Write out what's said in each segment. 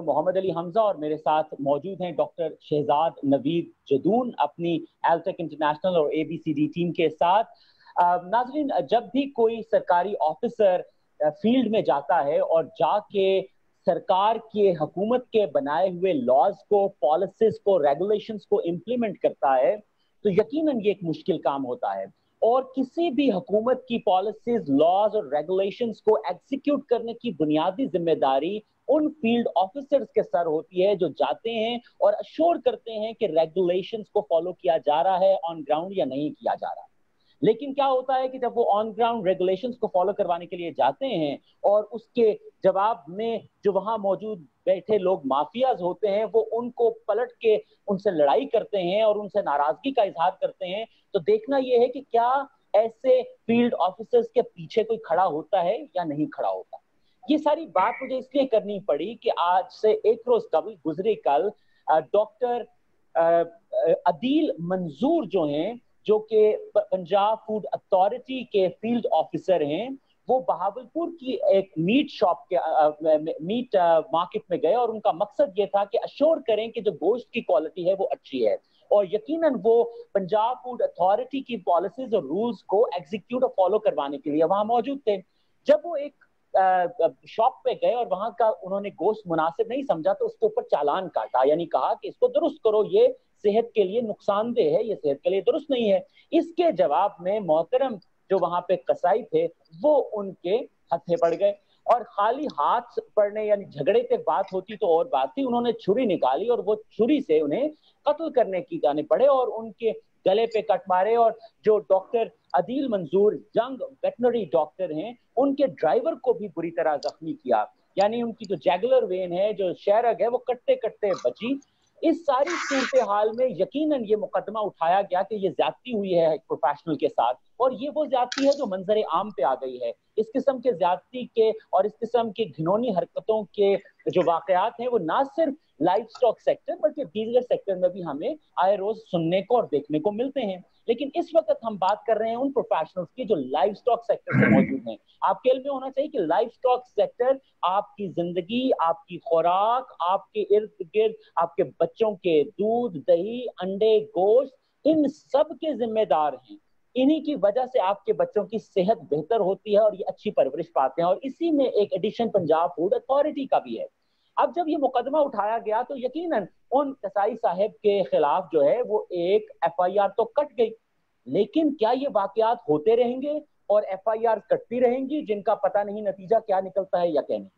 मोहम्मद अली हमजा और मेरे साथ मौजूद हैं डॉक्टर शहजाद नवीद जदून अपनी एल्टेक इंटरनेशनल और ABCD टीम के साथ। नाज़रीन, जब भी कोई सरकारी ऑफिसर फील्ड में जाता है और जाके सरकार के हुकूमत के बनाए हुए लॉज को, पॉलिसीज को, रेगुलेशंस को इम्प्लीमेंट करता है तो यकीनन ये एक मुश्किल काम होता है। और किसी भी हुकूमत की पॉलिसीज, लॉज और रेगुलेशंस को एग्जीक्यूट करने की बुनियादी जिम्मेदारी उन फील्ड ऑफिसर्स के सर होती है जो जाते हैं और अश्योर करते हैं कि रेगुलेशंस को फॉलो किया जा रहा है ऑन ग्राउंड या नहीं किया जा रहा। लेकिन क्या होता है कि जब वो ऑन ग्राउंड रेगुलेशंस को फॉलो करवाने के लिए जाते हैं और उसके जवाब में जो वहां मौजूद बैठे लोग माफियाज होते हैं वो उनको पलट के उनसे लड़ाई करते हैं और उनसे नाराजगी का इजहार करते हैं, तो देखना यह है कि क्या ऐसे फील्ड ऑफिसर्स के पीछे कोई खड़ा होता है या नहीं खड़ा होता। ये सारी बात मुझे इसलिए करनी पड़ी कि आज से एक रोज कल गुजरे कल डॉक्टर अदील मंजूर जो हैं, जो कि पंजाब फूड अथॉरिटी के फील्ड ऑफिसर हैं, वो बहावलपुर की एक मीट शॉप के मीट मार्केट में गए और उनका मकसद ये था कि अश्योर करें कि जो गोश्त की क्वालिटी है वो अच्छी है और यकीनन वो पंजाब फूड अथॉरिटी की पॉलिसीज और रूल्स को एग्जीक्यूट और फॉलो करवाने के लिए वहां मौजूद थे। जब वो एक शॉप पे गए और वहां का उन्होंने गोश्त मुनासिब नहीं समझा तो उसके ऊपर चालान काटा, यानी कहा कि इसको दुरुस्त करो, ये सेहत के लिए नुकसानदेह है, ये सेहत के लिए दुरुस्त नहीं है। इसके जवाब में मोहतरम जो वहां पे कसाई थे वो उनके हत्थे पड़ गए और खाली हाथ पड़ने यानी झगड़े पे बात होती तो और बात थी, उन्होंने छुरी निकाली और वो छुरी से उन्हें कत्ल करने की जाने पड़े और उनके गले पे कट मारे। और जो डॉक्टर अदील मंजूर यंग वेटनरी डॉक्टर हैं, उनके ड्राइवर को भी बुरी तरह जख्मी किया, यानी उनकी जो जैगुलर वेन है, जो शहरग है, वो कटते कटते बची। इस सारी सूरत हाल में यकीनन ये मुकदमा उठाया गया कि ये ज्यादती हुई है एक प्रोफेशनल के साथ और ये वो ज्यादती है जो मंजर आम पे आ गई है। इस किस्म के ज्यादती के और इस किस्म की घिनौनी हरकतों के जो वाकयात हैं वो ना सिर्फ लाइफ स्टॉक सेक्टर बल्कि दीगर सेक्टर में भी हमें आए रोज सुनने को और देखने को मिलते हैं। लेकिन इस वक्त हम बात कर रहे हैं उन प्रोफेशनल्स की जो लाइफ स्टॉक सेक्टर से मौजूद हैं। आपके इल्म में होना चाहिए कि लाइफ स्टॉक सेक्टर आपकी जिंदगी, आपकी खुराक, आपके इर्द गिर्द आपके बच्चों के दूध, दही, अंडे, गोश्त, इन सब के जिम्मेदार हैं। इन्हीं की वजह से आपके बच्चों की सेहत बेहतर होती है और ये अच्छी परवरिश पाते हैं और इसी में एक एडिशन पंजाब फूड अथॉरिटी का भी है। अब जब ये मुकदमा उठाया गया तो यकीनन उन कसाई साहब के खिलाफ जो है वो एक FIR तो कट गई, लेकिन क्या ये वाकयात होते रहेंगे और FIR कटती रहेंगी जिनका पता नहीं नतीजा क्या निकलता है या क्या नहीं।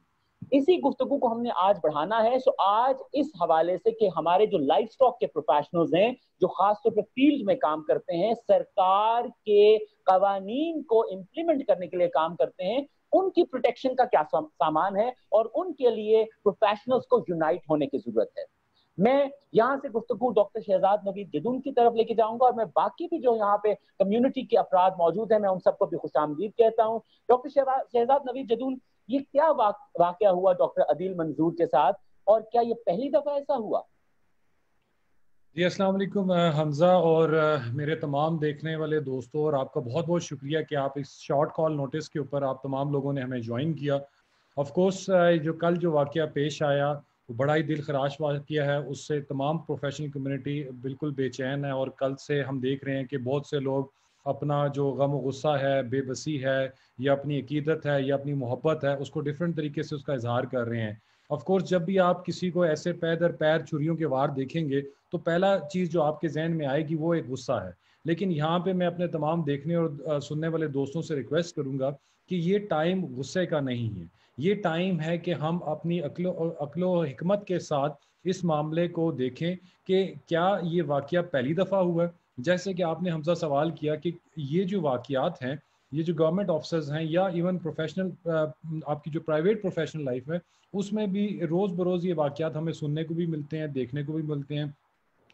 इसी गुफ्तगू को हमने आज बढ़ाना है। सो आज इस हवाले से कि हमारे जो लाइफ स्टॉक के प्रोफेशनल्स हैं जो खासतौर पर फील्ड में काम करते हैं, सरकार के कवानीन को इम्प्लीमेंट करने के लिए काम करते हैं, उनकी प्रोटेक्शन का क्या सामान है और उनके लिए प्रोफेशनल्स को यूनाइट होने की जरूरत है। मैं यहाँ से गुफ्तगू डॉक्टर शहजाद नवीद जदून की तरफ लेके जाऊंगा और मैं बाकी भी जो यहाँ पे कम्युनिटी के अफराद मौजूद हैं मैं उन सबको भी खुशामदीद कहता हूँ। डॉक्टर शहजाद नवीद जदून, ये क्या वाकया हुआ डॉक्टर अदील मंजूर के साथ और क्या ये पहली दफा ऐसा हुआ? जी अस्सलाम वालेकुम हमजा और मेरे तमाम देखने वाले दोस्तों, और आपका बहुत बहुत शुक्रिया कि आप इस शॉर्ट कॉल नोटिस के ऊपर आप तमाम लोगों ने हमें ज्वाइन किया। ऑफ कोर्स जो कल जो वाकया पेश आया वो बड़ा ही दिल खराश वाकया है, उससे तमाम प्रोफेशनल कम्युनिटी बिल्कुल बेचैन है और कल से हम देख रहे हैं कि बहुत से लोग अपना जो गम व गुस्सा है, बेबसी है या अपनी अकीदत है या अपनी मोहब्बत है, उसको डिफरेंट तरीके से उसका इजहार कर रहे हैं। ऑफ कोर्स जब भी आप किसी को ऐसे पैर दर पैर छुरियों के वार देखेंगे तो पहला चीज़ जो आपके जहन में आएगी वो एक गुस्सा है। लेकिन यहाँ पे मैं अपने तमाम देखने और सुनने वाले दोस्तों से रिक्वेस्ट करूँगा कि ये टाइम गुस्से का नहीं है, ये टाइम है कि हम अपनी अक्लो हिकमत के साथ इस मामले को देखें कि क्या ये वाकया पहली दफ़ा हुआ है। जैसे कि आपने हमसे सवाल किया कि ये जो वाकयात हैं, ये जो गवर्नमेंट ऑफिसर्स हैं या इवन प्रोफेशनल आपकी जो प्राइवेट प्रोफेशनल लाइफ है उसमें भी रोज़ बरोज़ ये वाकयात हमें सुनने को भी मिलते हैं, देखने को भी मिलते हैं।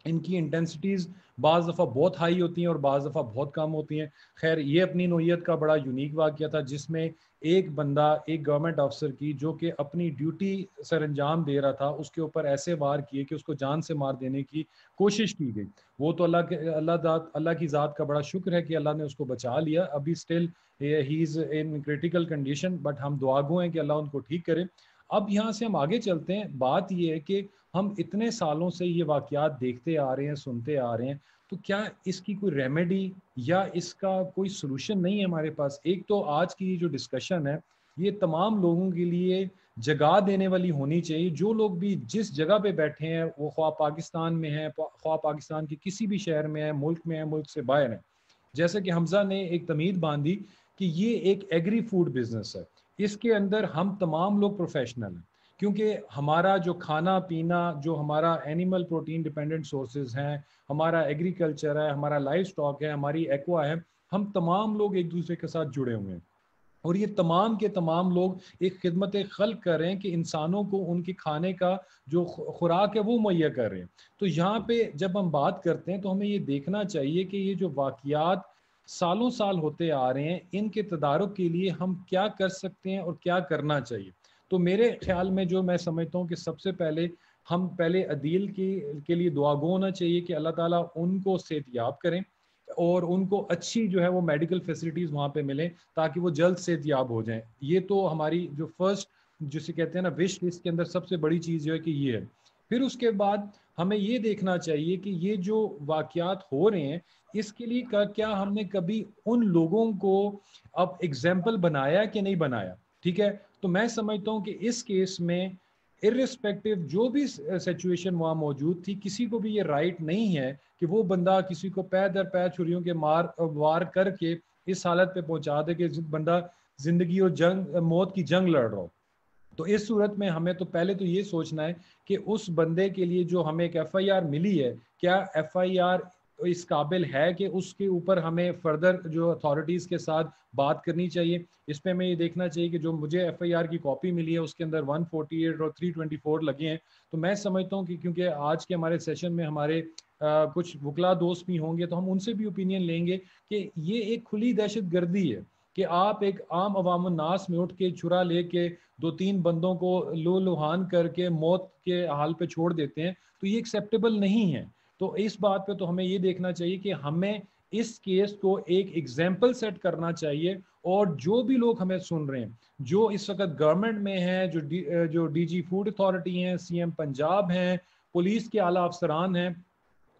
इनकी इंटेंसिटीज़ बाज़ दफ़ा बहुत हाई होती हैं और बाज़ दफ़ा बहुत कम होती हैं। खैर ये अपनी नौइयत का बड़ा यूनिक वाक़या था जिसमें एक बंदा, एक गवर्नमेंट अफसर की जो कि अपनी ड्यूटी सर अंजाम दे रहा था, उसके ऊपर ऐसे वार किए कि उसको जान से मार देने की कोशिश की गई। वो तो अल्लाह की ज़ात का बड़ा शुक्र है कि अल्लाह ने उसको बचा लिया। अभी still he is in critical condition, but हम दुआगो हैं कि अल्लाह उनको ठीक करे। اب یہاں سے ہم آگے چلتے ہیں. بات یہ ہے کہ ہم اتنے سالوں سے یہ واقعات دیکھتے آ رہے ہیں, سنتے آ رہے ہیں, تو کیا اس کی کوئی ریمیڈی یا اس کا کوئی سلوشن نہیں ہے ہمارے پاس؟ ایک تو آج کی جو ڈسکشن ہے یہ تمام لوگوں کے لیے جگا دینے والی ہونی چاہیے. جو لوگ بھی جس جگہ پہ بیٹھے ہیں, وہ خواہ پاکستان میں ہیں, خواہ پاکستان کے کسی بھی شہر میں ہیں, ملک میں ہیں, ملک سے باہر ہیں, جیسے کہ حمزہ نے ایک تمہید باندھی کہ یہ ایک ایگری فوڈ بزنس ہے, اس کے اندر ہم تمام لوگ پروفیشنل ہیں, کیونکہ ہمارا جو کھانا پینا, جو ہمارا اینیمل پروٹین ڈیپینڈنٹ سورسز ہیں, ہمارا ایگریکلچر ہے, ہمارا لائف سٹاک ہے, ہماری ایکوا ہے, ہم تمام لوگ ایک دوسرے کے ساتھ جڑے ہوئے ہیں. اور یہ تمام کے تمام لوگ ایک خدمت خلق کر رہے ہیں کہ انسانوں کو ان کے کھانے کا جو خوراک ہے وہ مہیا کر رہے ہیں. تو یہاں پہ جب ہم بات کرتے ہیں تو ہمیں یہ دیکھنا چاہیے کہ یہ جو واقعات سالوں سال ہوتے آ رہے ہیں, ان کے تدارک کے لیے ہم کیا کر سکتے ہیں اور کیا کرنا چاہیے. تو میرے خیال میں جو میں سمجھتا ہوں کہ سب سے پہلے ہم عدیل کے لیے دعا گو ہونا چاہیے کہ اللہ تعالیٰ ان کو صحت یاب کریں اور ان کو اچھی جو ہے وہ میڈیکل فیسلٹیز وہاں پہ ملیں تاکہ وہ جلد صحت یاب ہو جائیں. یہ تو ہماری جو فرسٹ جسے کہتے ہیں نا وش لسٹ کے اندر سب سے بڑی چیز جو ہے کہ یہ ہے. پھر اس کے بعد ہمیں یہ دیکھنا چاہیے کہ یہ جو واقعات ہو رہے ہیں اس کے لیے کیا ہم نے کبھی ان لوگوں کو اب ایگزامپل بنایا کہ نہیں بنایا. ٹھیک ہے, تو میں سمجھتا ہوں کہ اس کیس میں ارسپیکٹو جو بھی سچویشن وہاں موجود تھی, کسی کو بھی یہ رائٹ نہیں ہے کہ وہ بندہ کسی کو پے در پے چھریوں کے وار کر کے اس حالت پہ پہنچا دے کہ بندہ زندگی اور موت کی جنگ لڑ رہا ہو. تو اس صورت میں ہمیں تو پہلے تو یہ سوچنا ہے کہ اس بندے کے لیے جو ہمیں ایک ایف آئی آر ملی ہے, کیا ایف آئی آر اس قابل ہے کہ اس کے اوپر ہمیں فردر جو اتھارٹیز کے ساتھ بات کرنی چاہیے. اس پہ ہمیں یہ دیکھنا چاہیے کہ جو مجھے ایف آئی آر کی کاپی ملی ہے اس کے اندر 148 اور 324 لگے ہیں. تو میں سمجھتا ہوں کہ کیونکہ آج کے ہمارے سیشن میں ہمارے کچھ وکلا دوست بھی ہوں گے تو ہم ان سے بھی اوپینین لیں گے کہ یہ ایک کھلی دہشت گردی ہے کہ آپ ایک عام عوام الناس میں اٹھ کے چھرا لے کے 2-3 بندوں کو لوہان کر کے موت کے حال پہ چھوڑ دیتے ہیں. تو یہ ایکسیپٹیبل نہیں ہے. تو اس بات پہ تو ہمیں یہ دیکھنا چاہیے کہ ہمیں اس کیس کو ایک ایگزامپل سیٹ کرنا چاہیے. اور جو بھی لوگ ہمیں سن رہے ہیں, جو اس وقت گورنمنٹ میں ہیں, جو ڈی جی فوڈ اتھارٹی ہیں, سی ایم پنجاب ہیں, پولیس کے اعلیٰ افسران ہیں,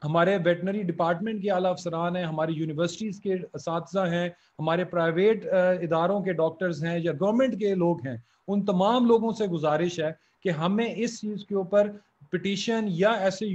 ہمارے ویٹنری ڈپارٹمنٹ کے اعلیٰ افسران ہیں, ہماری یونیورسٹیز کے اساتذہ ہیں, ہمارے پرائیویٹ اداروں کے ڈاکٹرز ہیں یا گورنمنٹ کے لوگ ہیں, ان تمام لوگوں سے گزارش ہے کہ ہمیں اس چیز کے اوپر پٹیشن یا ایسے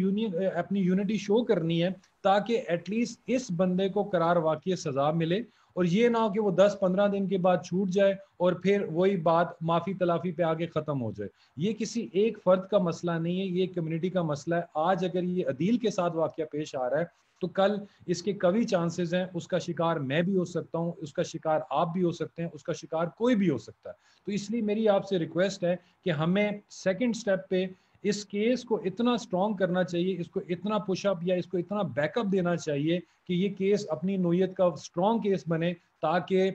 اپنی یونٹی شو کرنی ہے تاکہ ایٹ لیسٹ اس بندے کو قرار واقعی سزا ملے, اور یہ نہ ہو کہ وہ 10-15 دن کے بعد چھوٹ جائے اور پھر وہی بات معافی تلافی پہ آگے ختم ہو جائے. یہ کسی ایک فرد کا مسئلہ نہیں ہے, یہ کمیونٹی کا مسئلہ ہے. آج اگر یہ عدیل کے ساتھ واقعہ پیش آ رہا ہے تو کل اس کے کئی چانسز ہیں اس کا شکار میں بھی ہو سکتا ہوں, اس کا شکار آپ بھی ہو سکتے ہیں, اس کا شکار کوئی بھی ہو سکتا ہے. تو اس لیے میری آپ سے ریکویسٹ ہے کہ ہمیں سیکنڈ سٹیپ پہ اس کیس کو اتنا سٹرونگ کرنا چاہیے, اس کو اتنا پش اپ یا اس کو اتنا بیک اپ دینا چاہیے کہ یہ کیس اپنی نوعیت کا سٹرونگ کیس بنے, تاکہ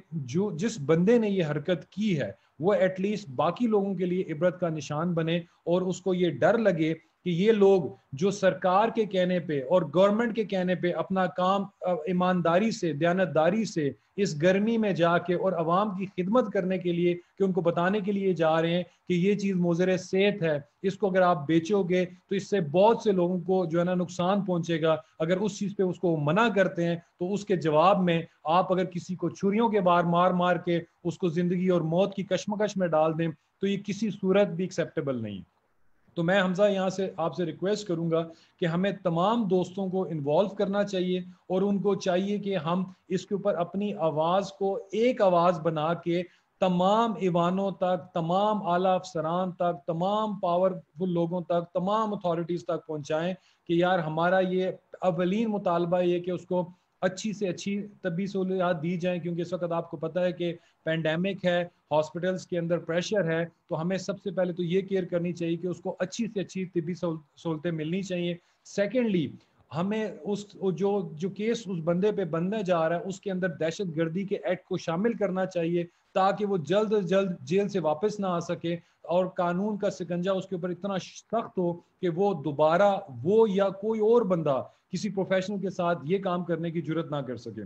جس بندے نے یہ حرکت کی ہے وہ ایٹ لیسٹ باقی لوگوں کے لیے عبرت کا نشان بنے, اور اس کو یہ ڈر لگے کہ یہ لوگ جو سرکار کے کہنے پہ اور گورنمنٹ کے کہنے پہ اپنا کام ایمانداری سے, دیانتداری سے اس گرمی میں جا کے اور عوام کی خدمت کرنے کے لیے کہ ان کو بتانے کے لیے جا رہے ہیں کہ یہ چیز مضر صحت ہے, اس کو اگر آپ بیچو گے تو اس سے بہت سے لوگوں کو جو ہے نا نقصان پہنچے گا. اگر اس چیز پہ اس کو منع کرتے ہیں تو اس کے جواب میں آپ اگر کسی کو چھریوں کے بار مار کے اس کو زندگی اور موت کی کشمکش میں ڈال دیں تو یہ کسی صورت بھی ایکسیپٹیبل نہیں. تو میں حمزہ یہاں سے آپ سے ریکویسٹ کروں گا کہ ہمیں تمام دوستوں کو انوالو کرنا چاہیے اور ان کو چاہیے کہ ہم اس کے اوپر اپنی آواز کو ایک آواز بنا کے تمام ایوانوں تک, تمام اعلیٰ افسران تک, تمام پاورفل لوگوں تک, تمام اتھارٹیز تک پہنچائیں کہ یار ہمارا یہ اولین مطالبہ یہ کہ اس کو اچھی سے اچھی طبی سہولیات دی جائیں, کیونکہ اس وقت آپ کو پتہ ہے کہ پینڈیمک ہے, ہاسپٹلس کے اندر پریشر ہے, تو ہمیں سب سے پہلے تو یہ کیئر کرنی چاہیے کہ اس کو اچھی سے اچھی طبی سہولتیں ملنی چاہیے. سیکنڈلی ہمیں جو کیس اس بندے پہ بننے جا رہا ہے اس کے اندر دہشت گردی کے ایکٹ کو شامل کرنا چاہیے تاکہ وہ جلد از جلد جیل سے واپس نہ آ سکے اور قانون کا سکنجہ اس کے اوپر اتنا سخت ہو کہ وہ دوبارہ وہ یا کوئی اور بندہ کسی پروفیشنل کے ساتھ یہ کام کرنے کی جرت نہ کر سکے.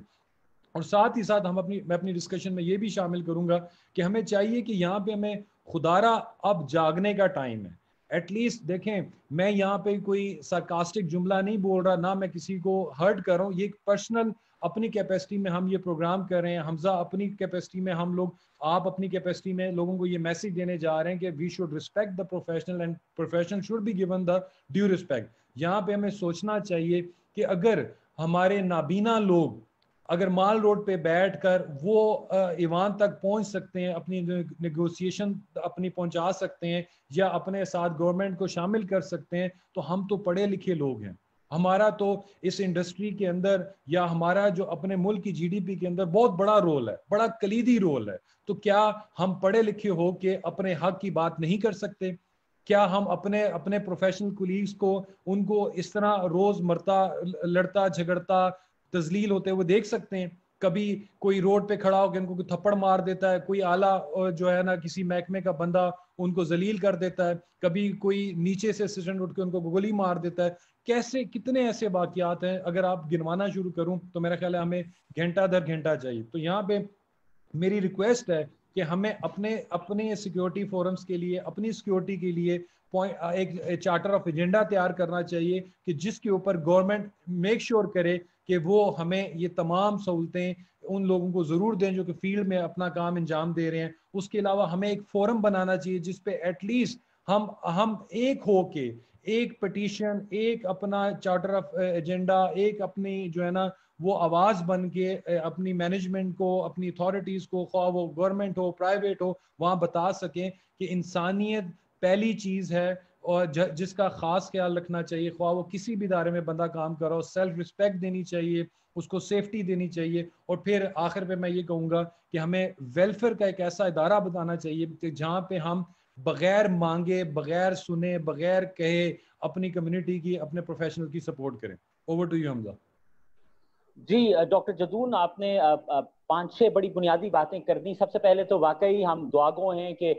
اور ساتھ ہی ساتھ میں اپنی ڈسکشن میں یہ بھی شامل کروں گا کہ ہمیں چاہیے کہ یہاں پہ ہمیں खुदारा अब जागने का टाइम है। एटलीस्ट देखें, मैं यहाँ पे कोई सार्कास्टिक जुमला नहीं बोल रहा, ना मैं किसी को हर्ट कर रहा हूँ, ये पर्सनल अपनी कैपेसिटी में हम ये प्रोग्राम कर रहे हैं। हमजा अपनी कैपेसिटी में, हम लोग, आप अपनी कैपेसिटी में लोगों को ये मैसेज देने जा रहे हैं कि we should respect the professional and professional should be given the due respect. यहाँ पे हमें सोचना चाहिए कि अगर हमारे नाबीना लोग अगर माल रोड पे बैठकर वो ईवान तक पहुंच सकते हैं, अपनी नेगोशिएशन अपनी पहुंचा सकते हैं या अपने साथ गवर्नमेंट को शामिल कर सकते हैं, तो हम तो पढ़े लिखे लोग हैं। हमारा तो इस इंडस्ट्री के अंदर या हमारा जो अपने मुल्क की जीडीपी के अंदर बहुत बड़ा रोल है, बड़ा कलीदी रोल है। तो क्या हम पढ़े लिखे हो के अपने हक की बात नहीं कर सकते? क्या हम अपने अपने प्रोफेशनल कुलीग्स को, उनको इस तरह रोज मरता, लड़ता झगड़ता, तजलील होते हुए देख सकते हैं? कभी कोई रोड पे खड़ा होकर उनको थप्पड़ मार देता है, कोई आला जो है ना किसी महकमे का बंदा उनको जलील कर देता है, कभी कोई नीचे से असिस्टेंट उठ के उनको गोली मार देता है। कैसे, कितने ऐसे वाकयात हैं, अगर आप गिनवाना शुरू करूं तो मेरा ख्याल है हमें घंटा दर घंटा चाहिए। तो यहाँ पे मेरी रिक्वेस्ट है कि हमें अपने अपने सिक्योरिटी फोरम्स के लिए, अपनी सिक्योरिटी के लिए एक चार्टर ऑफ एजेंडा तैयार करना चाहिए कि जिसके ऊपर गवर्नमेंट मेक श्योर करे कि वो हमें ये तमाम सहूलतें उन लोगों को ज़रूर दें जो कि फील्ड में अपना काम अंजाम दे रहे हैं। उसके अलावा हमें एक फोरम बनाना चाहिए जिस पे एटलीस्ट हम एक हो के एक पिटीशन, एक अपना चार्टर ऑफ एजेंडा, एक अपनी जो है ना वो आवाज़ बन के अपनी मैनेजमेंट को, अपनी अथॉरिटीज़ को, ख्वाह वो गवर्नमेंट हो प्राइवेट हो, वहाँ बता सकें कि इंसानियत पहली चीज़ है और जिसका ख़ास ख्याल रखना चाहिए। ख्वाह वो किसी भी इदारे में बंदा काम कर रहा हो, सेल्फ रिस्पेक्ट देनी चाहिए, उसको सेफ्टी देनी चाहिए। और फिर आखिर पे मैं ये कहूँगा कि हमें वेलफेयर का एक ऐसा इदारा बताना चाहिए कि जहाँ पे हम बगैर मांगे, बगैर सुने, बगैर कहे अपनी कम्युनिटी की, अपने प्रोफेशनल की सपोर्ट करें। Over to you Hamza. जी डॉक्टर जदून, आपने 5-6 बड़ी बुनियादी बातें कर दी। सबसे पहले तो वाकई हम दुआगो हैं कि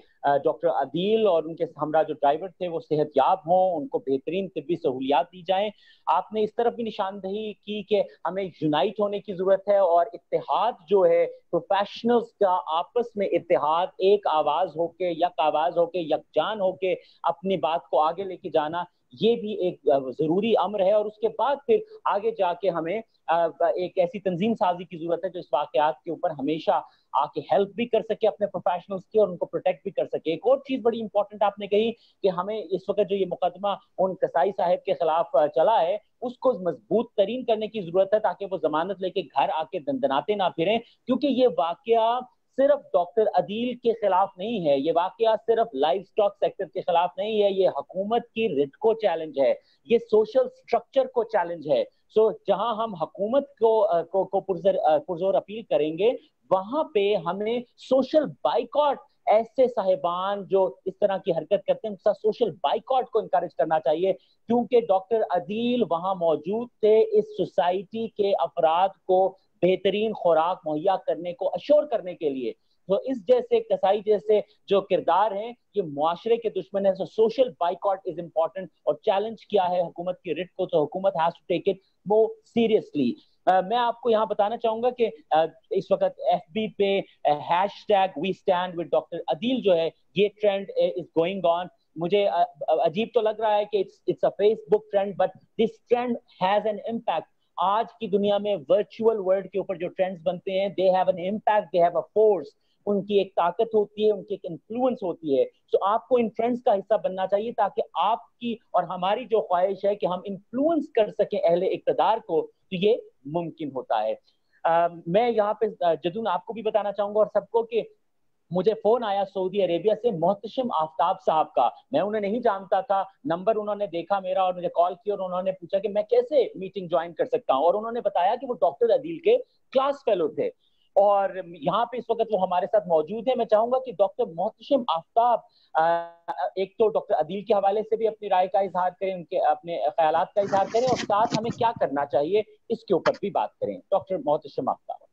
डॉक्टर अदील और उनके हमरा जो ड्राइवर थे वो सेहतयाब हों, उनको बेहतरीन तिब्बी सहूलियात दी जाएं। आपने इस तरफ भी निशानदही की कि हमें यूनाइट होने की जरूरत है और इत्तेहाद जो है, प्रोफेशनल्स का आपस में इत्तेहाद, एक आवाज होके, यक आवाज होके, यकजान होके अपनी बात को आगे लेके जाना, ये भी एक जरूरी अम्र है। और उसके बाद फिर आगे जाके हमें एक ऐसी तंजीम साजी की जरूरत है जो इस वाकयात के ऊपर हमेशा आके हेल्प भी कर सके अपने प्रोफेशनल्स की और उनको प्रोटेक्ट भी कर सके। एक और चीज बड़ी इंपॉर्टेंट आपने कही कि हमें इस वक्त जो ये मुकदमा उन कसाई साहब के खिलाफ चला है उसको मजबूत तरीन करने की जरूरत है ताकि वो जमानत लेके घर आके दंदनाते ना फिरें, क्योंकि ये वाकया सिर्फ डॉक्टर अदील के खिलाफ नहीं है, ये वाकया सिर्फ लाइव स्टॉक सेक्टर के खिलाफ नहीं है, ये हुकूमत की रिट को चैलेंज है, ये सोशल स्ट्रक्चर को चैलेंज है। सो जहां हम हुकूमत को पुरजोर अपील करेंगे, वहां पे हमें सोशल बाइकॉट, ऐसे साहिबान जो इस तरह की हरकत करते हैं उसका सोशल बाइकॉट को इनकरेज करना चाहिए, क्योंकि डॉक्टर अदील वहां मौजूद थे इस सोसाइटी के अफराद को बेहतरीन खुराक मुहैया करने को अश्योर करने के लिए। तो इस जैसे कसाई जैसे जो किरदार हैं ये मुआशरे के दुश्मन है। So social boycott is important और चैलेंज किया है हुकूमत की रिट को, तो हुकूमत has to take it more seriously. मैं आपको यहाँ बताना चाहूंगा कि इस वक्त FB पे hashtag we stand with doctor Adeel जो है, ये ट्रेंड इज गोइंग ऑन। मुझे अजीब तो लग रहा है कि it's a Facebook trend, but this trend has an impact. आज की दुनिया में वर्चुअल वर्ल्ड के ऊपर जो ट्रेंड्स बनते हैं, they have an impact, they have a force, उनकी एक ताकत होती है, उनकी एक इन्फ्लुएंस होती है। तो आपको इन ट्रेंड्स का हिस्सा बनना चाहिए ताकि आपकी और हमारी जो ख्वाहिश है कि हम इन्फ्लुएंस कर सकें अहले इक़्तिदार को, तो ये मुमकिन होता है। मैं यहाँ पे जदून आपको भी बताना चाहूंगा और सबको कि मुझे फोन आया सऊदी अरेबिया से मोहतशिम आफ्ताब साहब का। मैं उन्हें नहीं जानता था, नंबर उन्होंने देखा मेरा और मुझे कॉल किया और उन्होंने पूछा कि मैं कैसे मीटिंग ज्वाइन कर सकता हूं, और उन्होंने बताया कि वो डॉक्टर अदील के क्लास फेलो थे और यहाँ पे इस वक्त वो हमारे साथ मौजूद है। मैं चाहूंगा कि डॉक्टर मोहतशिम आफ्ताब एक तो डॉक्टर अदील के हवाले से भी अपनी राय का इजहार करें, उनके अपने ख्यालात का इजहार करें और साथ हमें क्या करना चाहिए इसके ऊपर भी बात करें। डॉक्टर मोहतशिम आफ्ताब।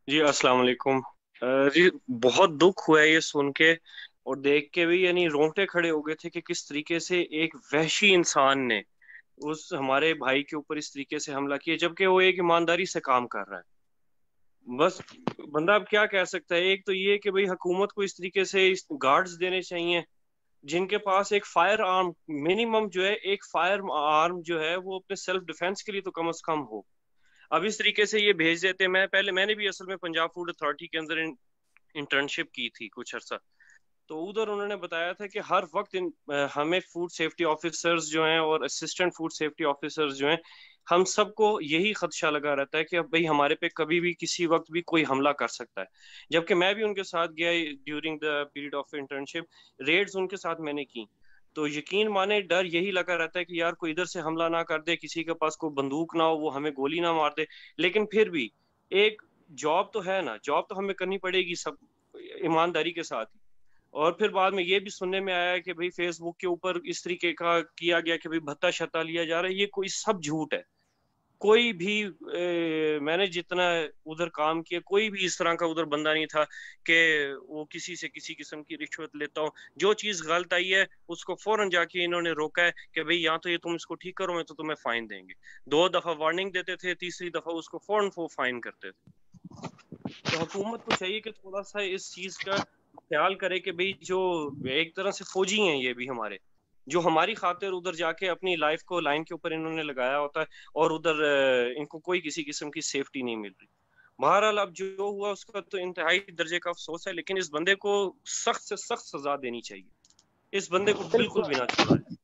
जी अस्सलाम वालेकुम। जी बहुत दुख हुआ है ये सुन के और देख के भी, यानी रोंगटे खड़े हो गए थे कि किस तरीके से एक वहशी इंसान ने उस हमारे भाई के ऊपर इस तरीके से हमला किया, जबकि वो एक ईमानदारी से काम कर रहा है। बस बंदा अब क्या कह सकता है। एक तो ये कि भाई हुकूमत को इस तरीके से गार्ड्स देने चाहिए जिनके पास एक फायर आर्म मिनिमम जो है, एक फायर आर्म जो है वो अपने सेल्फ डिफेंस के लिए तो कम से कम हो। अब इस तरीके से ये भेज देते हैं। मैंने भी असल में पंजाब फूड अथॉरिटी के अंदर इंटर्नशिप की थी कुछ अर्सा, तो उधर उन्होंने बताया था कि हर वक्त हमें फूड सेफ्टी ऑफिसर्स जो हैं और असिस्टेंट फूड सेफ्टी ऑफिसर्स जो हैं, हम सबको यही खदशा लगा रहता है कि अब भाई हमारे पे कभी भी किसी वक्त भी कोई हमला कर सकता है। जबकि मैं भी उनके साथ गया during the period of internship, raids उनके साथ मैंने की, तो यकीन माने डर यही लगा रहता है कि यार कोई इधर से हमला ना कर दे, किसी के पास कोई बंदूक ना हो, वो हमें गोली ना मार दे। लेकिन फिर भी एक जॉब तो है ना, जॉब तो हमें करनी पड़ेगी सब ईमानदारी के साथ ही। और फिर बाद में ये भी सुनने में आया कि भाई फेसबुक के ऊपर इस तरीके का किया गया कि भाई भत्ता शत्ता लिया जा रहा है, ये कोई सब झूठ है। कोई भी मैंने जितना उधर काम किया, कोई भी इस तरह का उधर बंदा नहीं था कि वो किसी से किसी किस्म की रिश्वत लेता हो। जो चीज गलत आई है उसको फौरन जाके इन्होंने रोका है कि भाई या तो ये तुम इसको ठीक करो, मैं तो तुम्हें फाइन देंगे। 2 दफा वार्निंग देते थे, तीसरी दफा उसको फौरन फाइन करते थे। तो हुकूमत को चाहिए कि थोड़ा सा इस चीज का ख्याल करे कि भाई जो एक तरह से फौजी हैं ये भी हमारे, जो हमारी खातिर उधर जाके अपनी लाइफ को लाइन के ऊपर इन्होंने लगाया होता है, और उधर इनको कोई किसी किस्म की सेफ्टी नहीं मिल रही। बहरहाल अब जो हुआ उसका तो इंतहाई दर्जे का अफसोस है, लेकिन इस बंदे को सख्त से सख्त सजा देनी चाहिए। इस बंदे को बिल्कुल भी ना छोड़ा है।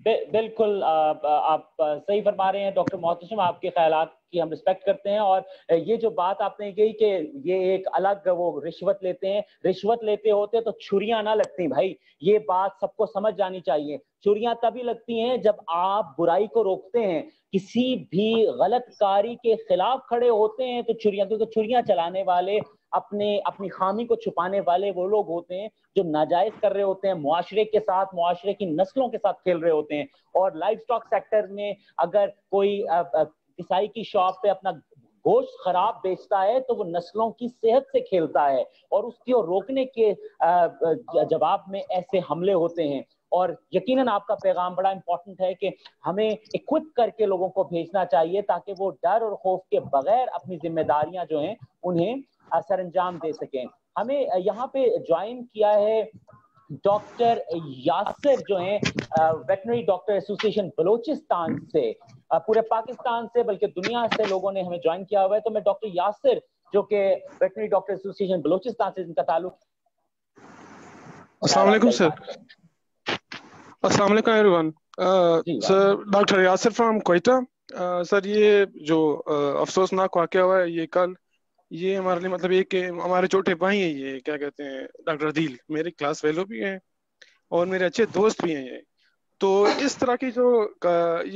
बिल्कुल आप सही फरमा रहे हैं डॉक्टर मोहतशिम, आपके ख्यालात की हम रिस्पेक्ट करते हैं। और ये जो बात आपने कही कि ये एक अलग वो रिश्वत लेते हैं, रिश्वत लेते होते तो छुरियां ना लगती भाई, ये बात सबको समझ जानी चाहिए। छुरियां तभी लगती हैं जब आप बुराई को रोकते हैं, किसी भी गलत कारी के खिलाफ खड़े होते हैं तो छुरियां, क्योंकि छुरियां चलाने वाले अपनी खामी को छुपाने वाले वो लोग होते हैं जो नाजायज कर रहे होते हैं, मुआशरे के साथ, मुआशरे की नस्लों के साथ खेल रहे होते हैं। और लाइव स्टॉक सेक्टर में अगर कोई किसाई की शॉप पे अपना गोश्त खराब बेचता है तो वो नस्लों की सेहत से खेलता है, और उसको रोकने के जवाब में ऐसे हमले होते हैं। और यकीनन आपका पैगाम बड़ा इंपॉर्टेंट है कि हमें इक्विप करके लोगों को भेजना चाहिए ताकि वो डर और खौफ के बगैर अपनी जिम्मेदारियां जो हैं उन्हें सर अंजाम दे सकें। हमें यहाँ पे ज्वाइन किया है डॉक्टर यासिर जो हैं वेटनरी डॉक्टर एसोसिएशन बलोचिस्तान से, पूरे पाकिस्तान से बल्कि दुनिया से लोगों ने हमें ज्वाइन किया हुआ है। तो मैं डॉक्टर यासिर जो कि वेटनरी डॉक्टर एसोसिएशन बलोचिस्तान से जिनका ताल्लुक। अस्सलाम वालेकुम सर। अस्सलाम वालेकुम everyone. Sir doctor Yasir from Quetta. Sir ये जो अफसोसनाक वाक़या हुआ है ये कल, ये हमारे लिए मतलब एक हमारे छोटे भाई हैं, ये क्या कहते हैं डॉक्टर अदील, मेरे क्लास फेलो भी हैं और मेरे अच्छे दोस्त भी हैं ये। तो इस तरह की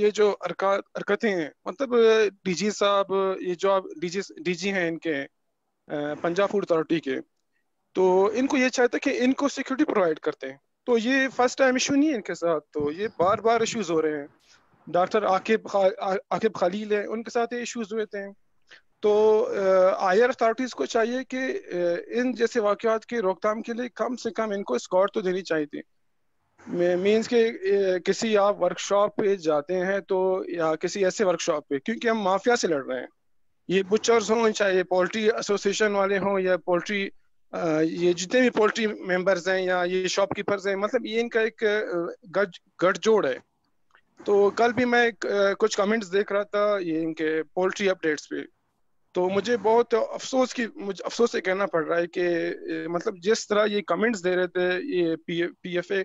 ये जो हरकतें हैं, मतलब डीजी साहब, ये जो आप डीजी हैं इनके पंजाब फूड अथॉरिटी के, तो इनको ये चाहता कि इनको सिक्योरिटी प्रोवाइड करते हैं। तो ये फर्स्ट टाइम इशू नहीं है इनके साथ, तो ये बार बार इश्यूज हो रहे हैं। डॉक्टर आकिब खलील है, उनके साथ ये इश्यूज हुए थे। तो हायर अथॉरिटीज़ को चाहिए कि इन जैसे वाक़यात के रोकथाम के लिए कम से कम इनको स्कॉट तो देनी चाहिए थी। मीन्स के किसी आप वर्कशॉप पे जाते हैं तो, या किसी ऐसे वर्कशॉप पे, क्योंकि हम माफिया से लड़ रहे हैं, ये बुचर्स हों, चाहे पोल्ट्री एसोसिएशन वाले हों या पोल्ट्री ये जितने भी पोल्ट्री मेंबर्स हैं या ये शॉपकीपर्स हैं, मतलब ये इनका एक गठजोड़ है। तो कल भी मैं कुछ कमेंट्स देख रहा था ये इनके पोल्ट्री अपडेट्स पे, तो मुझे बहुत मुझे अफसोस से कहना पड़ रहा है कि मतलब जिस तरह ये कमेंट्स दे रहे थे ये PFA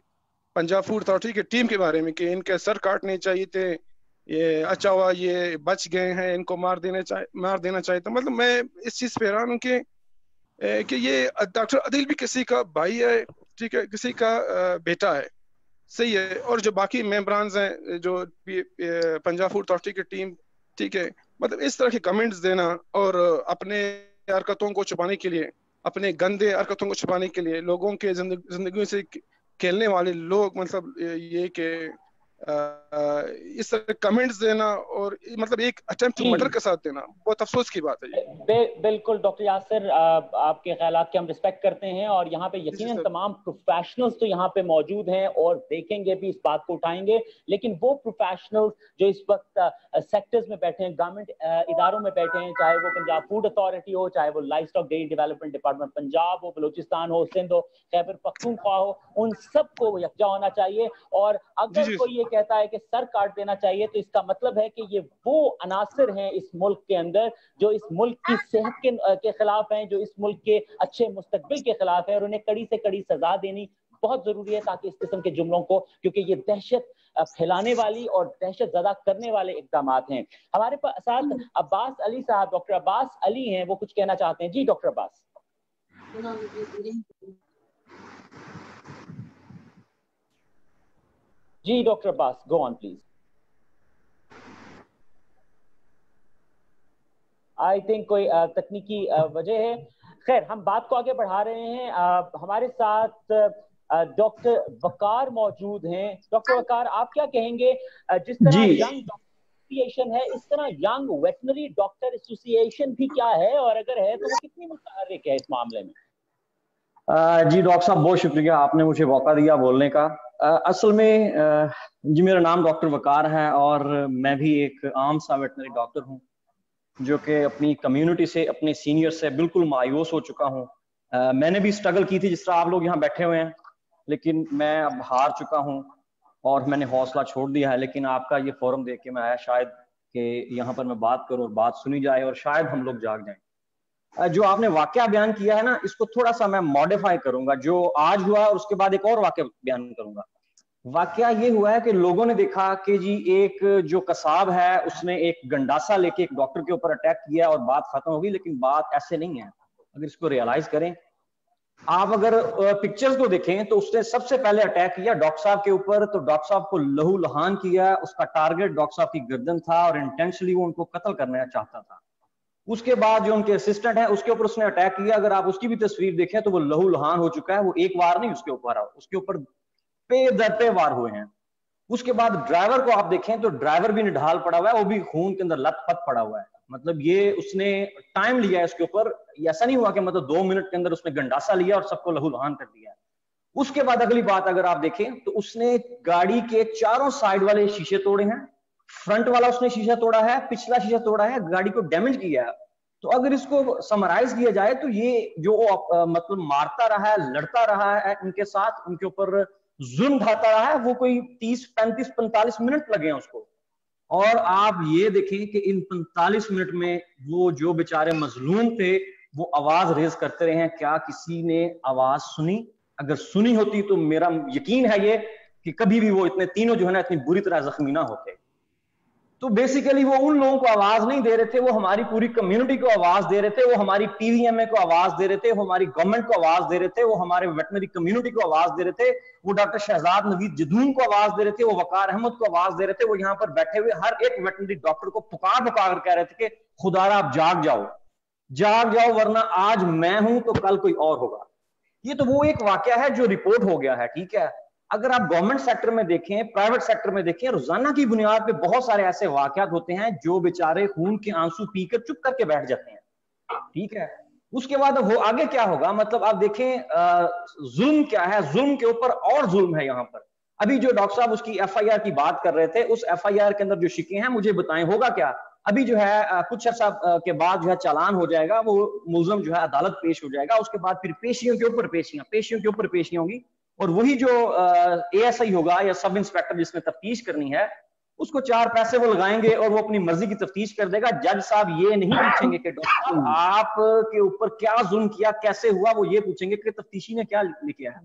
पंजाब फूड अथॉरिटी की टीम के बारे में कि इनके सर काटने चाहिए थे, ये अच्छा हुआ ये बच गए हैं, इनको मार देना चाहिए। तो मतलब मैं इस चीज़ पे हैरान हूँ कि ये डॉक्टर अदील भी किसी का भाई है, ठीक है, किसी का बेटा है, सही है, और जो बाकी मेंबरान हैं जो पंजाब फूड अथॉरिटी की टीम, ठीक है, मतलब इस तरह के कमेंट्स देना और अपने हरकतों को छुपाने के लिए, अपने गंदे हरकतों को छुपाने के लिए, लोगों के जिंदगी से खेलने वाले लोग, मतलब ये कि इस तरह कमेंट्स देना और मतलब एक अटेम्प्ट टू मर्डर के साथ देना बहुत अफसोस की बात है। बिल्कुल डॉक्टर यासिर, आपके ख्यालात की हम रिस्पेक्ट करते हैं और यहाँ पे यकीनन तमाम प्रोफेशनल्स तो यहाँ पे मौजूद हैं और देखेंगे भी, इस बात को उठाएंगे, लेकिन वो प्रोफेशनल्स जो इस वक्त सेक्टर्स में बैठे हैं, गवर्नमेंट इदारों में बैठे हैं, चाहे वो पंजाब फूड अथॉरिटी हो, चाहे वो life stock dairy development department Punjab हो, बलूचिस्तान हो, सिंध हो, खैबर पख्तूनख्वा हो, उन सबको यकजा होना चाहिए। और अगर कोई ये कहता है कि सर काट देना चाहिए तो इसका मतलब है कि ये वो अनासर हैं इस मुल्क के अंदर जो इस मुल्क की सेहत के खिलाफ हैं, जो इस मुल्क के अच्छे मुस्तकबिल के खिलाफ है, और उन्हें कड़ी से कड़ी सजा देनी बहुत जरूरी है ताकि इस किस्म के जुमलों को, क्योंकि ये दहशत फैलाने वाली और दहशत ज़दा करने वाले इक़दामात हैं। हमारे साथ अब्बास अली साहब, डॉक्टर अब्बास अली हैं, वो कुछ कहना चाहते हैं। जी डॉक्टर अब्बास। जी doctor Abbas, go on please. I think कोई तकनीकी वजह है। खैर, हम बात को आगे बढ़ा रहे हैं। हमारे साथ डॉक्टर वकार मौजूद हैं। डॉक्टर वकार, आप क्या कहेंगे, जिस तरह यंग डॉक्टर एसोसिएशन है, इस तरह यंग वेटनरी डॉक्टर एसोसिएशन भी क्या है, और अगर है तो वो कितनी मुतहर्रिक है इस मामले में? जी डॉक्टर साहब, बहुत शुक्रिया, आपने मुझे मौका दिया बोलने का। असल में जी मेरा नाम डॉक्टर वकार है और मैं भी एक आम सा वेटनरी डॉक्टर हूँ जो कि अपनी कम्युनिटी से, अपने सीनियर से बिल्कुल मायूस हो चुका हूँ। मैंने भी स्ट्रगल की थी जिस तरह आप लोग यहाँ बैठे हुए हैं, लेकिन मैं अब हार चुका हूँ और मैंने हौसला छोड़ दिया है। लेकिन आपका ये फोरम देख के मैं आया शायद कि यहाँ पर मैं बात करूँ और बात सुनी जाए और शायद हम लोग जाग जाएं। जो आपने वाकया बयान किया है ना, इसको थोड़ा सा मैं मॉडिफाई करूंगा। जो आज हुआ और उसके बाद एक और वाकया बयान करूंगा। वाकया ये हुआ है कि लोगों ने देखा कि जी एक जो कसाब है उसने एक गंडासा लेके एक डॉक्टर के ऊपर अटैक किया और बात खत्म हो गई, लेकिन बात ऐसे नहीं है। अगर इसको रियलाइज करें, आप अगर पिक्चर्स को देखें तो उसने सबसे पहले अटैक किया डॉक्टर साहब के ऊपर, तो डॉक्टर साहब को लहू लहान किया। उसका टारगेट डॉक्टर साहब की गर्दन था और इंटेंशनली वो उनको कत्ल करना चाहता था। उसके बाद जो उनके असिस्टेंट है उसके ऊपर उसने अटैक किया। अगर आप उसकी भी तस्वीर देखें तो वो लहू लहान हो चुका है। वो एक वार नहीं उसके ऊपर पे दर पे वार हुए हैं। उसके बाद ड्राइवर को आप देखें तो ड्राइवर भी निढाल पड़ा हुआ है, वो भी खून के अंदर लथपथ पड़ा हुआ है। मतलब ये उसने टाइम लिया है इसके ऊपर। ऐसा नहीं हुआ कि मतलब 2 मिनट के अंदर उसने गंडासा लिया और सबको लहू लहान कर दिया। उसके बाद अगली बात अगर आप देखें तो उसने गाड़ी के चारों साइड वाले शीशे तोड़े हैं। फ्रंट वाला उसने शीशा तोड़ा है, पिछला शीशा तोड़ा है, गाड़ी को डैमेज किया है। तो अगर इसको समराइज किया जाए तो ये जो मतलब मारता रहा है, लड़ता रहा है उनके साथ, उनके ऊपर जुल्म ढाता रहा है, वो कोई 30, 35, 45 मिनट लगे हैं उसको। और आप ये देखें कि इन 45 मिनट में वो जो बेचारे मजलूम थे वो आवाज रेज करते रहे हैं। क्या किसी ने आवाज सुनी? अगर सुनी होती तो मेरा यकीन है ये कि कभी भी वो इतने तीनों जो है ना इतनी बुरी तरह जख्मी ना होते। तो बेसिकली वो उन लोगों को आवाज नहीं दे रहे थे, वो हमारी पूरी कम्युनिटी को आवाज दे रहे थे, वो हमारी पीवीएमए को आवाज दे रहे थे, वो हमारी गवर्नमेंट को आवाज दे रहे थे, वो हमारे वेटनरी कम्युनिटी को आवाज दे रहे थे, वो डॉक्टर शहजाद नवीद जदून को आवाज दे रहे थे, वो वकार अहमद को आवाज दे रहे थे। वो यहाँ पर बैठे हुए हर एक वेटनरी डॉक्टर को पुकार पुकार कह रहे थे कि खुदारा आप जाग जाओ, वरना आज मैं हूं तो कल कोई और होगा। ये तो वो एक वाकया है जो रिपोर्ट हो गया है, ठीक है। अगर आप गवर्नमेंट सेक्टर में देखें, प्राइवेट सेक्टर में देखें, रोजाना की बुनियाद पे बहुत सारे ऐसे वाकयात होते हैं जो बेचारे खून के आंसू पीकर चुप करके बैठ जाते हैं, ठीक है। उसके बाद वो आगे क्या होगा, मतलब आप देखें जुल्म क्या है, जुल्म के ऊपर और जुल्म है यहाँ पर। अभी जो डॉक्टर साहब उसकी एफआईआर की बात कर रहे थे, उस एफआईआर के अंदर जो शिके हैं मुझे बताएं होगा क्या? अभी जो है कुछ अर्सा के बाद जो है चालान हो जाएगा, वो मुलजम जो है अदालत पेश हो जाएगा। उसके बाद फिर पेशियों के ऊपर पेशियां होंगी और वही जो एएसआई होगा या सब इंस्पेक्टर जिसने तफ्तीश करनी है उसको 4 पैसे वो लगाएंगे और वो अपनी मर्जी की तफ्तीश कर देगा। जज साहब ये नहीं पूछेंगे कि डॉक्टर साहब आप के ऊपर क्या जुल्म किया, कैसे हुआ, वो ये पूछेंगे कि तफ्तीशी ने क्या लेके आया।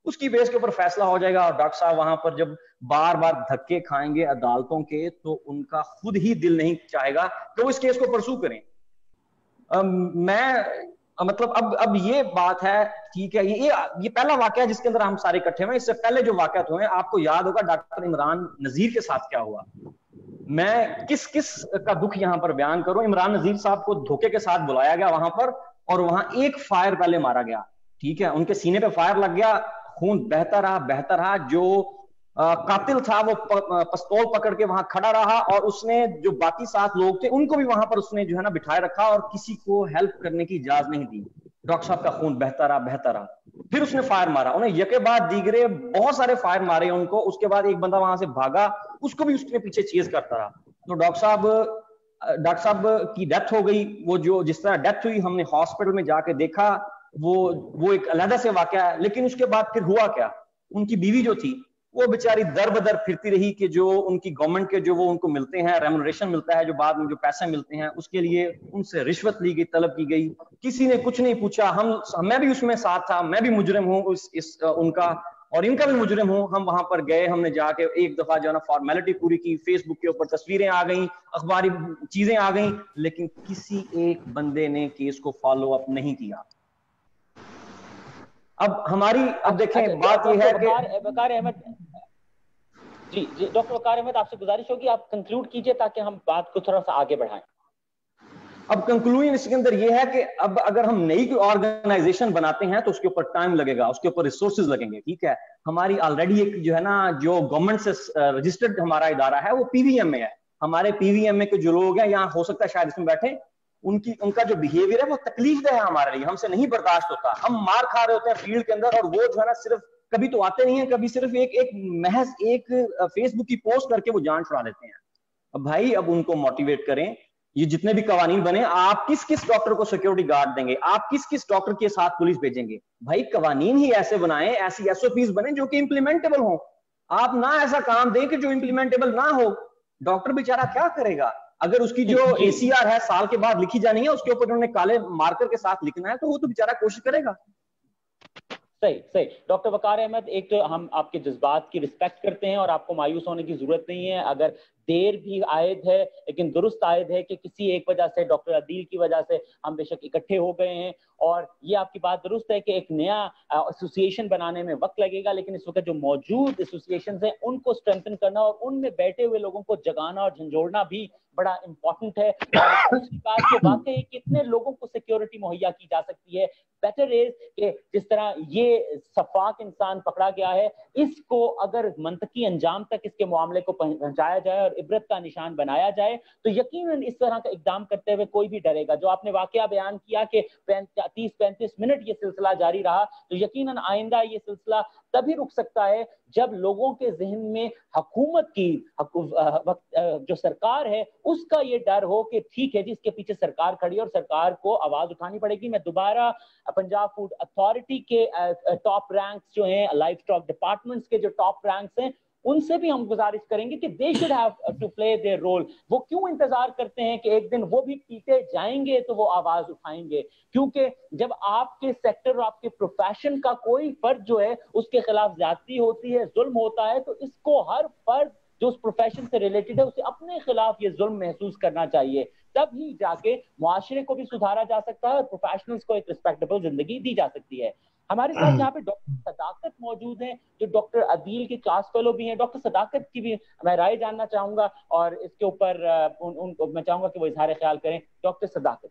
उसकी बेस के ऊपर फैसला हो जाएगा। और डॉक्टर साहब वहां पर जब बार बार धक्के खाएंगे अदालतों के तो उनका खुद ही दिल नहीं चाहेगा कि वो इस केस को परसू करें। मतलब अब ये बात है, ठीक है, ये पहला वाकया जिसके अंदर हम सारे इकट्ठे हुए। इससे पहले जो वाकयात हुए आपको याद होगा डॉक्टर इमरान नजीर के साथ क्या हुआ। मैं किस का दुख यहां पर बयान करूं। इमरान नजीर साहब को धोखे के साथ बुलाया गया वहां पर और वहां एक फायर पहले मारा गया, ठीक है, उनके सीने पे फायर लग गया, खून बहता रहा। जो कातिल था वो पिस्तौल पकड़ के वहां खड़ा रहा और उसने जो बाकी 7 लोग थे उनको भी वहां पर उसने जो है ना बिठाए रखा और किसी को हेल्प करने की इजाजत नहीं दी। डॉक्टर साहब का खून बहता रहा। फिर उसने फायर मारा, उन्हें यके बाद दीगरे बहुत सारे फायर मारे उनको। उसके बाद एक बंदा वहां से भागा, उसको भी उसके पीछे चेज करता रहा। तो डॉक्टर साहब की डेथ हो गई। वो जो जिस तरह डेथ हुई हमने हॉस्पिटल में जाके देखा, वो एक अलग से वाकया है। लेकिन उसके बाद फिर हुआ क्या, उनकी बीवी जो थी वो बेचारी दर बदर फिरती रही कि जो उनकी गवर्नमेंट के जो वो उनको मिलते हैं, रेमुनरेशन मिलता है, जो बाद में जो पैसे मिलते हैं, उसके लिए उनसे रिश्वत ली गई, तलब की गई। किसी ने कुछ नहीं पूछा। मैं भी उसमें साथ था, मैं भी मुजरिम हूँ उनका और इनका भी मुजरिम हूँ। हम वहां पर गए, हमने जाके एक दफा जो है ना फॉर्मेलिटी पूरी की, फेसबुक के ऊपर तस्वीरें आ गई, अखबारी चीजें आ गई, लेकिन किसी एक बंदे ने केस को फॉलो अप नहीं किया। अब देखें बात यह है कि वकार अहमद जी डॉक्टर वकार अहमद, आपसे गुजारिश होगी आप कंक्लूड कीजिए ताकि हम बात को थोड़ा सा आगे बढ़ाएं। अब कंक्लूजन इसके अंदर यह है कि अब अगर हम नई कोई ऑर्गेनाइजेशन बनाते हैं तो उसके ऊपर टाइम लगेगा, उसके ऊपर रिसोर्सेज लगेंगे। ठीक है, हमारी ऑलरेडी एक जो है ना जो गवर्नमेंट से रजिस्टर्ड हमारा इदारा है वो पीवीएम में है। हमारे पीवीएम में के जो लोग हैं, यहाँ हो सकता है शायद इसमें बैठे, उनका जो बिहेवियर है वो तकलीफ है हमारे लिए, हमसे नहीं बर्दाश्त होता। हम मार खा रहे होते हैं फील्ड के अंदर और वो जो है ना सिर्फ कभी तो आते नहीं है, कभी सिर्फ महज एक फेसबुक की पोस्ट करके वो जान छुड़ा देते हैं। अब भाई अब उनको मोटिवेट करें। ये जितने भी कवानीन बने, आप किस किस डॉक्टर को सिक्योरिटी गार्ड देंगे, आप किस किस डॉक्टर के साथ पुलिस भेजेंगे? भाई कवानीन ही ऐसे बनाएं, ऐसी एसओपीज बने जो कि इंप्लीमेंटेबल हो। आप ना ऐसा काम दें कि जो इंप्लीमेंटेबल ना हो। डॉक्टर बेचारा क्या करेगा? अगर उसकी जो एसीआर है साल के बाद लिखी जानी है, उसके ऊपर उन्होंने काले मार्कर के साथ लिखना है, तो वो तो बेचारा कोशिश करेगा। सही डॉक्टर वकार अहमद, एक तो हम आपके जज्बात की रिस्पेक्ट करते हैं और आपको मायूस होने की जरूरत नहीं है। अगर देर भी आयद है लेकिन दुरुस्त आयद है कि किसी एक वजह से, डॉक्टर अदील की वजह से हम बेशक इकट्ठे हो गए हैं, और ये आपकी बात दुरुस्त है कि एक नया एसोसिएशन बनाने में वक्त लगेगा, लेकिन इस वक्त जो मौजूद एसोसिएशंस हैं उनको स्ट्रेंथन करना और उनमें बैठे हुए लोगों को जगाना और झंझोड़ना भी बड़ा इंपॉर्टेंट है। और दूसरी बात कि वाकई कितने लोगों को सिक्योरिटी मुहैया की जा सकती है। बेटर इज कि जिस तरह ये सफाक इंसान पकड़ा गया है, इसको अगर मंतकी अंजाम तक इसके मामले को पहुंचाया जाए और इबरत का निशान बनाया जाए तो यकीनन इस तरह का इकदाम करते हुए कोई भी डरेगा। जो आपने वाकया बयान किया कि 30-35 मिनट ये सिलसिला जारी रहा, तो यकीनन आइंदा ये सिलसिला तभी रुक सकता है जब लोगों के जहन में हुकूमत की जो सरकार है उसका ये डर हो कि ठीक है जी, इसके पीछे सरकार खड़ी है और सरकार को आवाज उठानी पड़ेगी। मैं दोबारा पंजाब फूड अथॉरिटी के टॉप रैंक्स जो हैं, लाइव स्टॉक डिपार्टमेंट्स के जो टॉप रैंक्स हैं, उनसे भी हम गुजारिश करेंगे कि they should have to play their role. वो क्यों इंतजार करते हैं कि एक दिन वो भी पीटे जाएंगे तो वो आवाज उठाएंगे? क्योंकि जब आपके सेक्टर और आपके प्रोफेशन का कोई फर्द जो है उसके खिलाफ ज्यादती होती है, जुल्म होता है, तो इसको हर फर्द जो उस प्रोफेशन से रिलेटेड है उसे अपने खिलाफ ये जुल्म महसूस करना चाहिए। तभी जाके मुआशरे को भी सुधारा जा सकता है और प्रोफेशनल्स को एक रिस्पेक्टेबल जिंदगी दी जा सकती है। हमारे साथ यहाँ पे डॉक्टर सदाकत मौजूद हैं जो डॉक्टर अदील के क्लास फेलो भी हैं। डॉक्टर सदाकत की भी मैं राय जानना चाहूंगा और इसके ऊपर उनको मैं चाहूंगा कि वो इजहार ख्याल करें। डॉक्टर सदाकत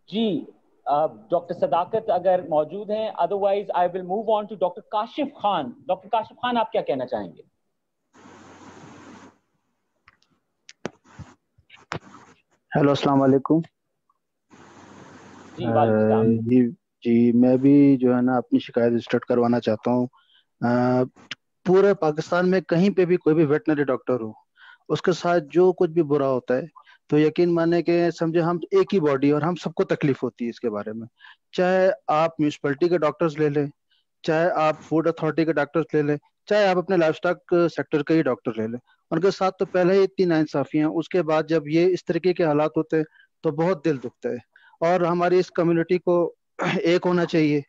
जी, डॉक्टर सदाकत अगर मौजूद हैं, otherwise I will move on to doctor Kashif Khan. Doctor Kashif Khan, आप क्या कहना चाहेंगे? हेलो, अस्सलाम वालेकुम। जी मैं भी जो है ना अपनी शिकायत रजिस्टर्ड करवाना चाहता हूँ। पूरे पाकिस्तान में कहीं पे भी कोई भी वेटनरी डॉक्टर हो, उसके साथ जो कुछ भी बुरा होता है तो यकीन माने कि समझे हम एक ही बॉडी और हम सबको तकलीफ होती है इसके बारे में। चाहे आप म्यूनिसिपैलिटी के डॉक्टर्स ले लें, चाहे आप फूड अथॉरिटी के डॉक्टर्स ले लें, चाहे आप अपने लाइफ स्टॉक सेक्टर के ही डॉक्टर ले लें, उनके साथ तो पहले ही इतनी नाइंसाफी है। उसके बाद जब ये इस तरीके के हालात होते हैं तो बहुत दिल दुखता है। और हमारी इस कम्युनिटी को एक होना चाहिए,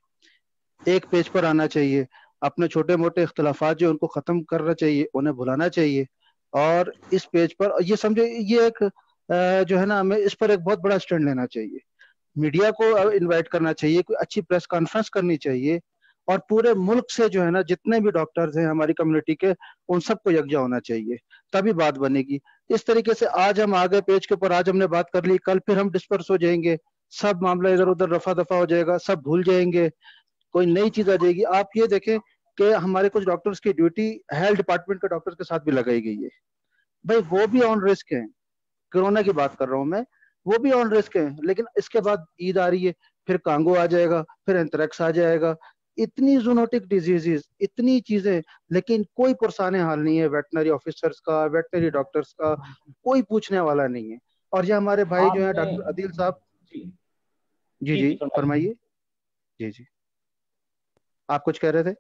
एक पेज पर आना चाहिए, अपने छोटे मोटे इख्तलाफात जो उनको खत्म करना चाहिए, उन्हें भुलाना चाहिए और इस पेज पर ये समझे ये एक जो है ना हमें इस पर एक बहुत बड़ा स्टैंड लेना चाहिए। मीडिया को इनवाइट करना चाहिए, कोई अच्छी प्रेस कॉन्फ्रेंस करनी चाहिए और पूरे मुल्क से जो है ना जितने भी डॉक्टर्स हैं हमारी कम्युनिटी के, उन सबको यकजा होना चाहिए, तभी बात बनेगी। इस तरीके से आज हम आगे पेज के ऊपर आज हमने बात कर ली, कल फिर हम डिस्पर्स हो जाएंगे, सब मामला इधर उधर रफा दफा हो जाएगा, सब भूल जाएंगे, कोई नई चीज आ जाएगी। आप ये देखें कि हमारे कुछ डॉक्टर्स की ड्यूटी हेल्थ डिपार्टमेंट के डॉक्टर्स के साथ भी लगाई गई है। भाई वो भी ऑन रिस्क है, कोरोना की बात कर रहा हूं मैं, वो भी ऑन रिस्क है। लेकिन इसके बाद ईद आ रही है, फिर कांगो आ जाएगा, फिर एंथ्रेक्स आ जाएगा, इतनी जूनोटिक डिजीजेस, इतनी चीजें, लेकिन कोई पुरसाने हाल नहीं है वेटनरी ऑफिसर्स का, वेटनरी डॉक्टर्स का, कोई पूछने वाला नहीं है। और ये हमारे भाई जो है डॉक्टर अदील साहब, जी जी जी फरमाइए। जी जी आप कुछ कह रहे थे?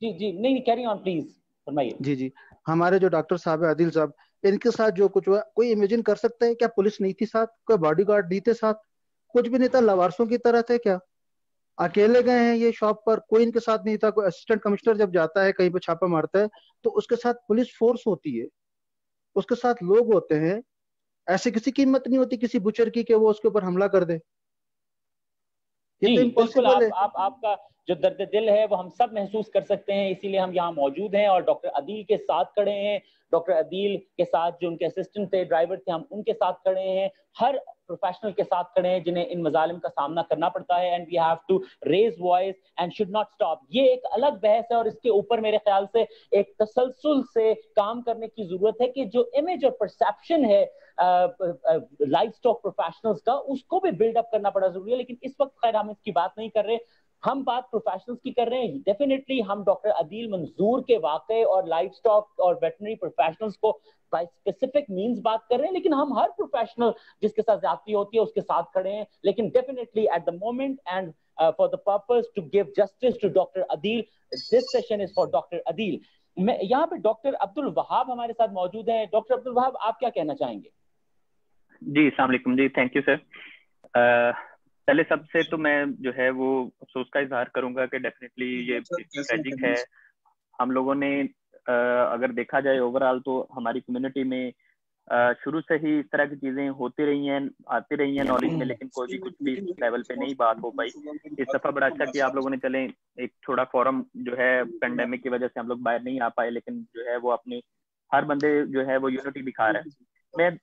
जी जी नहीं, कैरी ऑन प्लीज, फरमाइए। जी जी हमारे जो डॉक्टर साहब है अदील साहब, इनके साथ जो कुछ हुआ, कोई इमेजिन कर सकता है क्या पुलिस नहीं थी साथ, कोई बॉडीगार्ड नहीं थे साथ, कुछ भी नहीं था, लवारसों की तरह थे क्या? अकेले गए हैं ये शॉप पर, कोई इनके साथ नहीं था। कोई असिस्टेंट कमिश्नर जब जाता है कहीं पे छापा मारता है तो उसके साथ पुलिस फोर्स होती है, उसके साथ लोग होते हैं। ऐसे किसी की हिम्मत नहीं होती किसी बुचर की कि वो उसके ऊपर हमला कर दे, ये तो बिल्कुल, इम्पॉसिबल है। आपका जो दर्द दिल है वो हम सब महसूस कर सकते हैं, इसीलिए हम यहाँ मौजूद हैं और डॉक्टर अदील के साथ खड़े हैं। डॉक्टर अदील के साथ जो उनके असिस्टेंट थे, ड्राइवर थे, हम उनके साथ खड़े हैं, हर प्रोफेशनल के साथ खड़े हैं जिन्हें इन मजालिम का सामना करना पड़ता है। And we have to raise voice and should not stop. ये एक अलग बहस है और इसके ऊपर मेरे ख्याल से एक तसलसल से काम करने की जरूरत है कि जो इमेज और परसेप्शन है लाइफ स्टॉक प्रोफेशनल्स का, उसको भी बिल्डअप करना बड़ा जरूरी है। लेकिन इस वक्त खैर हम इसकी बात नहीं कर रहे, हम बात प्रोफेशनल्स की कर रहे हैं। डेफिनेटली हम डॉक्टर अदील मंजूर के वाकये और लाइफ स्टॉक और वेटनरी प्रोफेशनल्स को बाय स्पेसिफिक मींस बात कर रहे हैं, लेकिन हम हर प्रोफेशनल जिसके साथ ज्यादती होती है उसके साथ खड़े हैं। लेकिन definitely at the moment and for the purpose to give justice to doctor Adeel, this session is for doctor Adeel. मैं यहाँ पे डॉक्टर अब्दुल वहाब हमारे साथ मौजूद हैं। डॉक्टर अब्दुल वहाब, आप क्या कहना चाहेंगे? जी अस्सलाम वालेकुम जी, थैंक यू सर। पहले सबसे तो मैं जो है वो अफसोस का इजहार करूंगा कि डेफिनेटली ये ट्रेजिक है। हम लोगों ने अगर देखा जाए ओवरऑल तो हमारी कम्युनिटी में शुरू से ही इस तरह की चीजें होती रही हैं, आती रही हैं नॉलेज में, लेकिन कोई भी कुछ भी इस लेवल पे नहीं बात हो पाई। इस दफा बड़ा अच्छा कि आप लोगों ने चले एक थोड़ा फोरम जो है पेंडेमिक की वजह से हम लोग बाहर नहीं आ पाए, लेकिन जो है वो अपनी हर बंदे जो है वो यूनिटी दिखा रहा है। मैं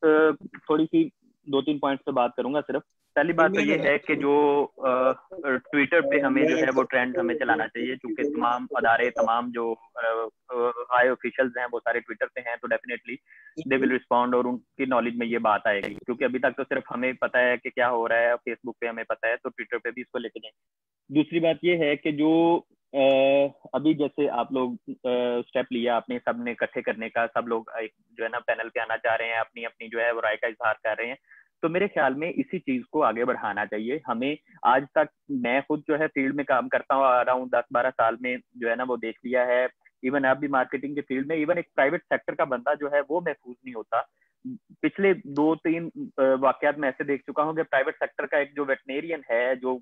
थोड़ी सी 2-3 पॉइंट्स पे बात करूंगा सिर्फ। पहली बात तो ये है कि जो ट्विटर पे हमें जो है वो ट्रेंड हमें चलाना चाहिए, क्योंकि तमाम अदारे, तमाम जो हाई ऑफिशियल्स हैं वो सारे ट्विटर पे हैं, तो डेफिनेटली दे विल रिस्पॉन्ड और उनकी नॉलेज में ये बात आएगी। क्योंकि अभी तक तो सिर्फ हमें पता है कि क्या हो रहा है, फेसबुक पे हमें पता है, तो ट्विटर पे भी इसको लेके जाएं। दूसरी बात ये है कि जो अभी जैसे आप लोग स्टेप लिया आपने सबने इकट्ठे करने का, सब लोग एक जो है ना पैनल पे आना चाह रहे हैं, अपनी अपनी जो है वो राय का इजहार कर रहे हैं, तो मेरे ख्याल में इसी चीज को आगे बढ़ाना चाहिए हमें। आज तक मैं खुद जो है फील्ड में काम करता हूँ आ रहा हूँ 10-12 साल में, जो है ना वो देख लिया है। इवन आप भी मार्केटिंग के फील्ड में, इवन एक प्राइवेट सेक्टर का बंदा जो है वो महफूज नहीं होता। पिछले 2-3 वाकयात में ऐसे देख चुका हूँ कि प्राइवेट सेक्टर का एक जो वेटनेरियन है जो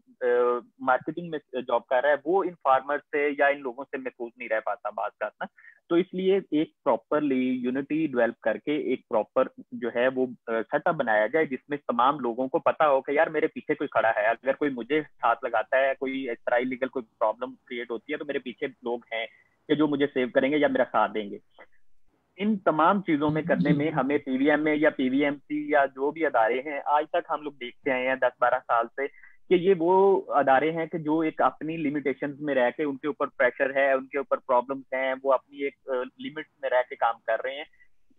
मार्केटिंग में जॉब कर रहा है, वो इन फार्मर से या इन लोगों से महफूज नहीं रह पाता बात करना। तो इसलिए एक प्रॉपरली यूनिटी डेवलप करके एक प्रॉपर जो है वो सेटअप बनाया जाए जिसमें तमाम लोगों को पता हो कि यार मेरे पीछे कोई खड़ा है, अगर कोई मुझे हाथ लगाता है, कोई इस तरह इलीगल कोई प्रॉब्लम क्रिएट होती है, तो मेरे पीछे लोग हैं कि जो मुझे सेव करेंगे या मेरा साथ देंगे। इन तमाम चीजों में करने में हमें पीवीएम में या पीवीएमसी या जो भी अदारे हैं, आज तक हम लोग देखते आए हैं 10-12 साल से कि ये वो अदारे हैं कि जो एक अपनी लिमिटेशंस में रह के, उनके ऊपर प्रेशर है, उनके ऊपर प्रॉब्लम्स हैं, वो अपनी एक लिमिट में रह के काम कर रहे हैं।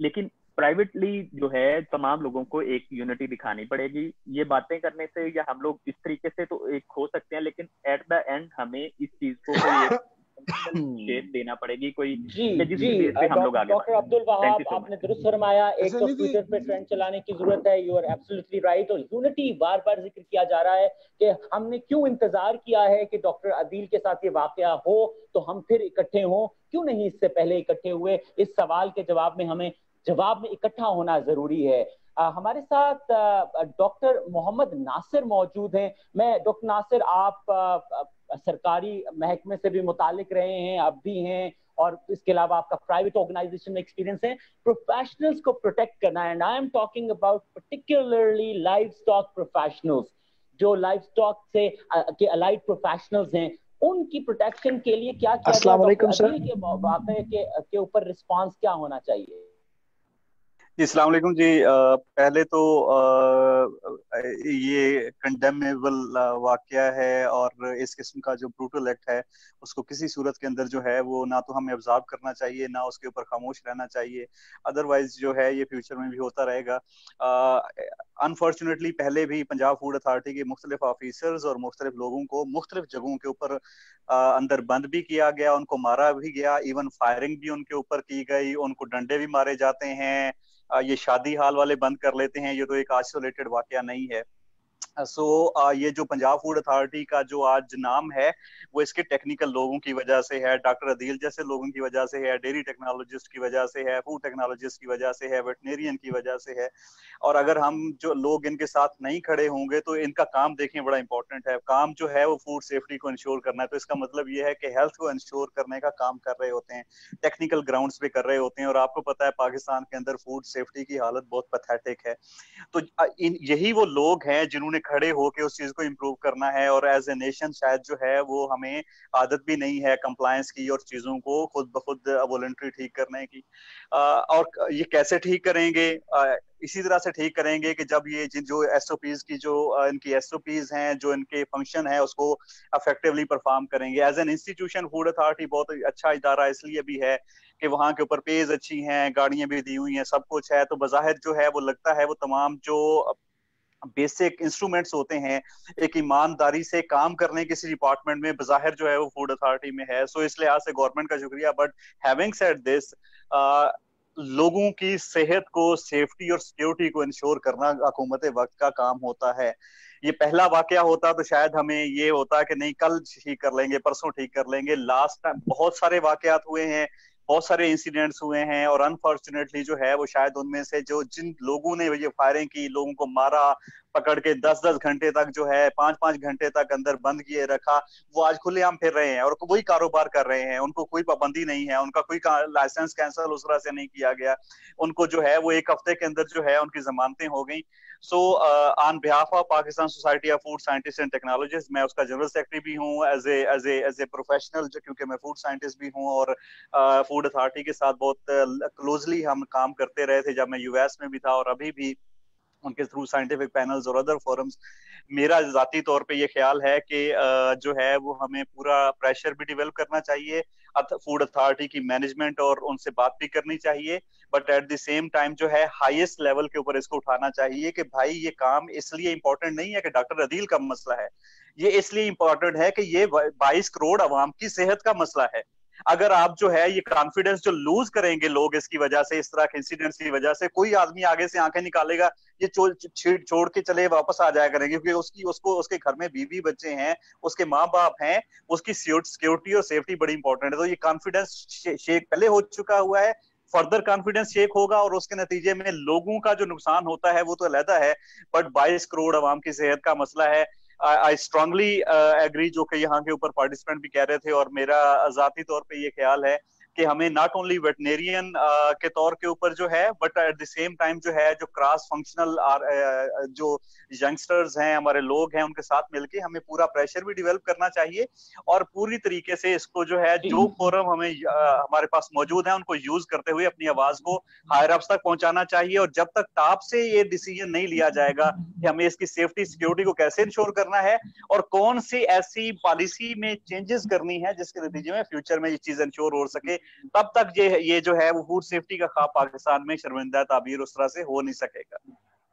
लेकिन प्राइवेटली जो है तमाम लोगों को एक यूनिटी दिखानी पड़ेगी। ये बातें करने से या हम लोग इस तरीके से तो एक हो सकते हैं, लेकिन एट द एंड हमें इस चीज को कोई शेप देना पड़ेगी, कोई डॉक्टर अब्दुल वहाब, आपने दुरुस्त फरमाया। एक तो ट्विटर पे ट्रेंड चलाने की जरूरत है, यू आर एब्सोल्युटली राइट। और यूनिटी बार बार जिक्र किया जा रहा है कि हमने क्यों इंतजार किया है कि डॉक्टर अदील के साथ ये वाकया हो तो हम फिर इकट्ठे हों, क्यों नहीं इससे पहले इकट्ठे हुए? इस सवाल के जवाब में हमें इकट्ठा होना जरूरी है। हमारे साथ डॉक्टर मोहम्मद नासिर मौजूद हैं। मैं डॉक्टर नासिर, आप सरकारी महकमे से भी मुतालिक रहे हैं, अब भी हैं, और इसके अलावा आपका प्राइवेट ऑर्गेनाइजेशन में एक्सपीरियंस है प्रोफेशनल्स को प्रोटेक्ट करना। And I am talking about particularly life stock professionals, जो लाइफ स्टॉक से के अलाइड प्रोफेशनल्स हैं, उनकी प्रोटेक्शन के लिए क्या किया जाए? के ऊपर रिस्पांस क्या होना चाहिए? जी अस्सलाम वालेकुम जी। पहले तो ये कंडेमेबल वाकया है और इस किस्म का जो ब्रूटल एक्ट है उसको किसी सूरत के अंदर जो है वो ना तो हमें ऑब्जर्व करना चाहिए, ना उसके ऊपर खामोश रहना चाहिए। अदरवाइज जो है ये फ्यूचर में भी होता रहेगा। अनफॉर्चुनेटली पहले भी पंजाब फूड अथॉरिटी के मुख्तलिफ ऑफिसर्स और मुख्तलिफ लोगों को मुख्तलिफ जगहों के ऊपर अंदर बंद भी किया गया, उनको मारा भी गया, इवन फायरिंग भी उनके ऊपर की गई, उनको डंडे भी मारे जाते हैं। ये शादी हाल वाले बंद कर लेते हैं, ये तो एक आइसोलेटेड वाकया नहीं है। ये जो पंजाब फूड अथॉरिटी का जो आज नाम है वो इसके टेक्निकल लोगों की वजह से है, डॉक्टर अदील जैसे लोगों की वजह से है, डेयरी टेक्नोलॉजिस्ट की वजह से है, फूड टेक्नोलॉजिस्ट की वजह से है, वेटनेरियन की वजह से है। और अगर हम जो लोग इनके साथ नहीं खड़े होंगे तो इनका काम देखें बड़ा इंपॉर्टेंट है। काम जो है वो फूड सेफ्टी को इंश्योर करना है, तो इसका मतलब ये है कि हेल्थ को इंश्योर करने का काम कर रहे होते हैं, टेक्निकल ग्राउंड्स पे कर रहे होते हैं। और आपको पता है पाकिस्तान के अंदर फूड सेफ्टी की हालत बहुत पैथेटिक है। तो यही वो लोग हैं जिन्होंने खड़े होकर उस चीज को इम्प्रूव करना है। और एज ए नेशन शायद जो है वो हमें आदत भी नहीं है कंप्लायंस की और चीजों को खुद ब खुद वॉलंटरी ठीक करने की। और ये कैसे ठीक करेंगे? इसी तरह से ठीक करेंगे कि जब ये जो एसओपीज की जो इनकी एसओपीज हैं, जो इनके फंक्शन है, उसको इफेक्टिवली परफॉर्म करेंगे। As an institution food authority बहुत अच्छा इदारा इसलिए भी है कि वहाँ के ऊपर पेज अच्छी हैं, गाड़ियां भी दी हुई हैं, सब कुछ है। तो बज़ाहिर जो है वो लगता है वो तमाम जो बेसिक इंस्ट्रूमेंट्स होते हैं एक ईमानदारी से काम करने किसी डिपार्टमेंट में बज़ाहिर जो है वो फूड अथॉरिटी में है। सो इस लिहाज से गवर्नमेंट का शुक्रिया। बट हैविंग सेड दिस, लोगों की सेहत को, सेफ्टी और सिक्योरिटी को इंश्योर करना हुकूमत वक्त का काम होता है। ये पहला वाकया होता तो शायद हमें ये होता कि नहीं कल ठीक कर लेंगे, परसों ठीक कर लेंगे। लास्ट टाइम बहुत सारे वाकयात हुए हैं, बहुत सारे इंसिडेंट्स हुए हैं, और अनफॉर्चुनेटली जो है वो शायद उनमें से जो जिन लोगों ने ये फायरिंग की, लोगों को मारा, पकड़ के 10-10 घंटे तक जो है 5-5 घंटे तक अंदर बंद किए रखा, वो आज खुलेआम फिर रहे हैं और वही कारोबार कर रहे हैं। उनको कोई पाबंदी नहीं है, उनका कोई लाइसेंस कैंसिल उस तरह से नहीं किया गया। उनको जो है वो एक हफ्ते के अंदर जो है उनकी जमानतें हो गई। So on behalf of Pakistan society of food scientist and technologist, मैं उसका जनरल सेक्रेटरी भी हूँ एज ए प्रोफेशनल, क्योंकि मैं फूड साइंटिस्ट भी हूँ और फूड अथॉरिटी के साथ बहुत क्लोजली हम काम करते रहे थे जब मैं यूएस में भी था और अभी भी उनके थ्रू साइंटिफिक पैनल्स और अदर फोरम्स। मेरा जाती तौर पे ये ख्याल है कि जो है वो हमें पूरा प्रेशर भी डेवलप करना चाहिए फूड अथॉरिटी की मैनेजमेंट, और उनसे बात भी करनी चाहिए। But at the same time जो है हाईएस्ट लेवल के ऊपर इसको उठाना चाहिए कि भाई ये काम इसलिए इंपॉर्टेंट नहीं है कि डॉक्टर अदील का मसला है, ये इसलिए इंपॉर्टेंट है कि ये 22 करोड़ अवाम की सेहत का मसला है। अगर आप जो है ये कॉन्फिडेंस जो लूज करेंगे लोग इसकी वजह से, इस तरह के इंसिडेंट्स की वजह से, कोई आदमी आगे से आंखें निकालेगा ये छोड़ के चले वापस आ जाया करेंगे, क्योंकि उसको उसके घर में बीवी बच्चे हैं, उसके माँ बाप हैं, उसकी सिक्योरिटी और सेफ्टी बड़ी इंपॉर्टेंट है। तो ये कॉन्फिडेंस शेक पहले हो चुका हुआ है, फर्दर कॉन्फिडेंस शेक होगा और उसके नतीजे में लोगों का जो नुकसान होता है वो तो अलहदा है, बट 22 करोड़ अवाम की सेहत का मसला है। आई स्ट्रांगली एग्री जो कि यहाँ के ऊपर पार्टिसिपेंट भी कह रहे थे, और मेरा जाती तौर पे ये ख्याल है कि हमें नॉट ओनली वेटनेरियन के तौर के ऊपर जो है, but at the same time जो है जो क्रॉस फंक्शनल जो यंगस्टर्स हैं, हमारे लोग हैं, उनके साथ मिलके हमें पूरा प्रेशर भी डेवलप करना चाहिए और पूरी तरीके से इसको जो है जो फोरम हमें हमारे पास मौजूद है उनको यूज करते हुए अपनी आवाज को हायर अप्स तक पहुंचाना चाहिए। और जब तक टॉप से ये डिसीजन नहीं लिया जाएगा कि हमें इसकी सेफ्टी सिक्योरिटी को कैसे इंश्योर करना है और कौन सी ऐसी पॉलिसी में चेंजेस करनी है जिसके नतीजे में फ्यूचर में ये चीज इंश्योर हो सके, तब तक ये जो है वो फूड सेफ्टी का ख्वाब पाकिस्तान में शर्मिंदा ताबीर उस तरह से हो नहीं सकेगा।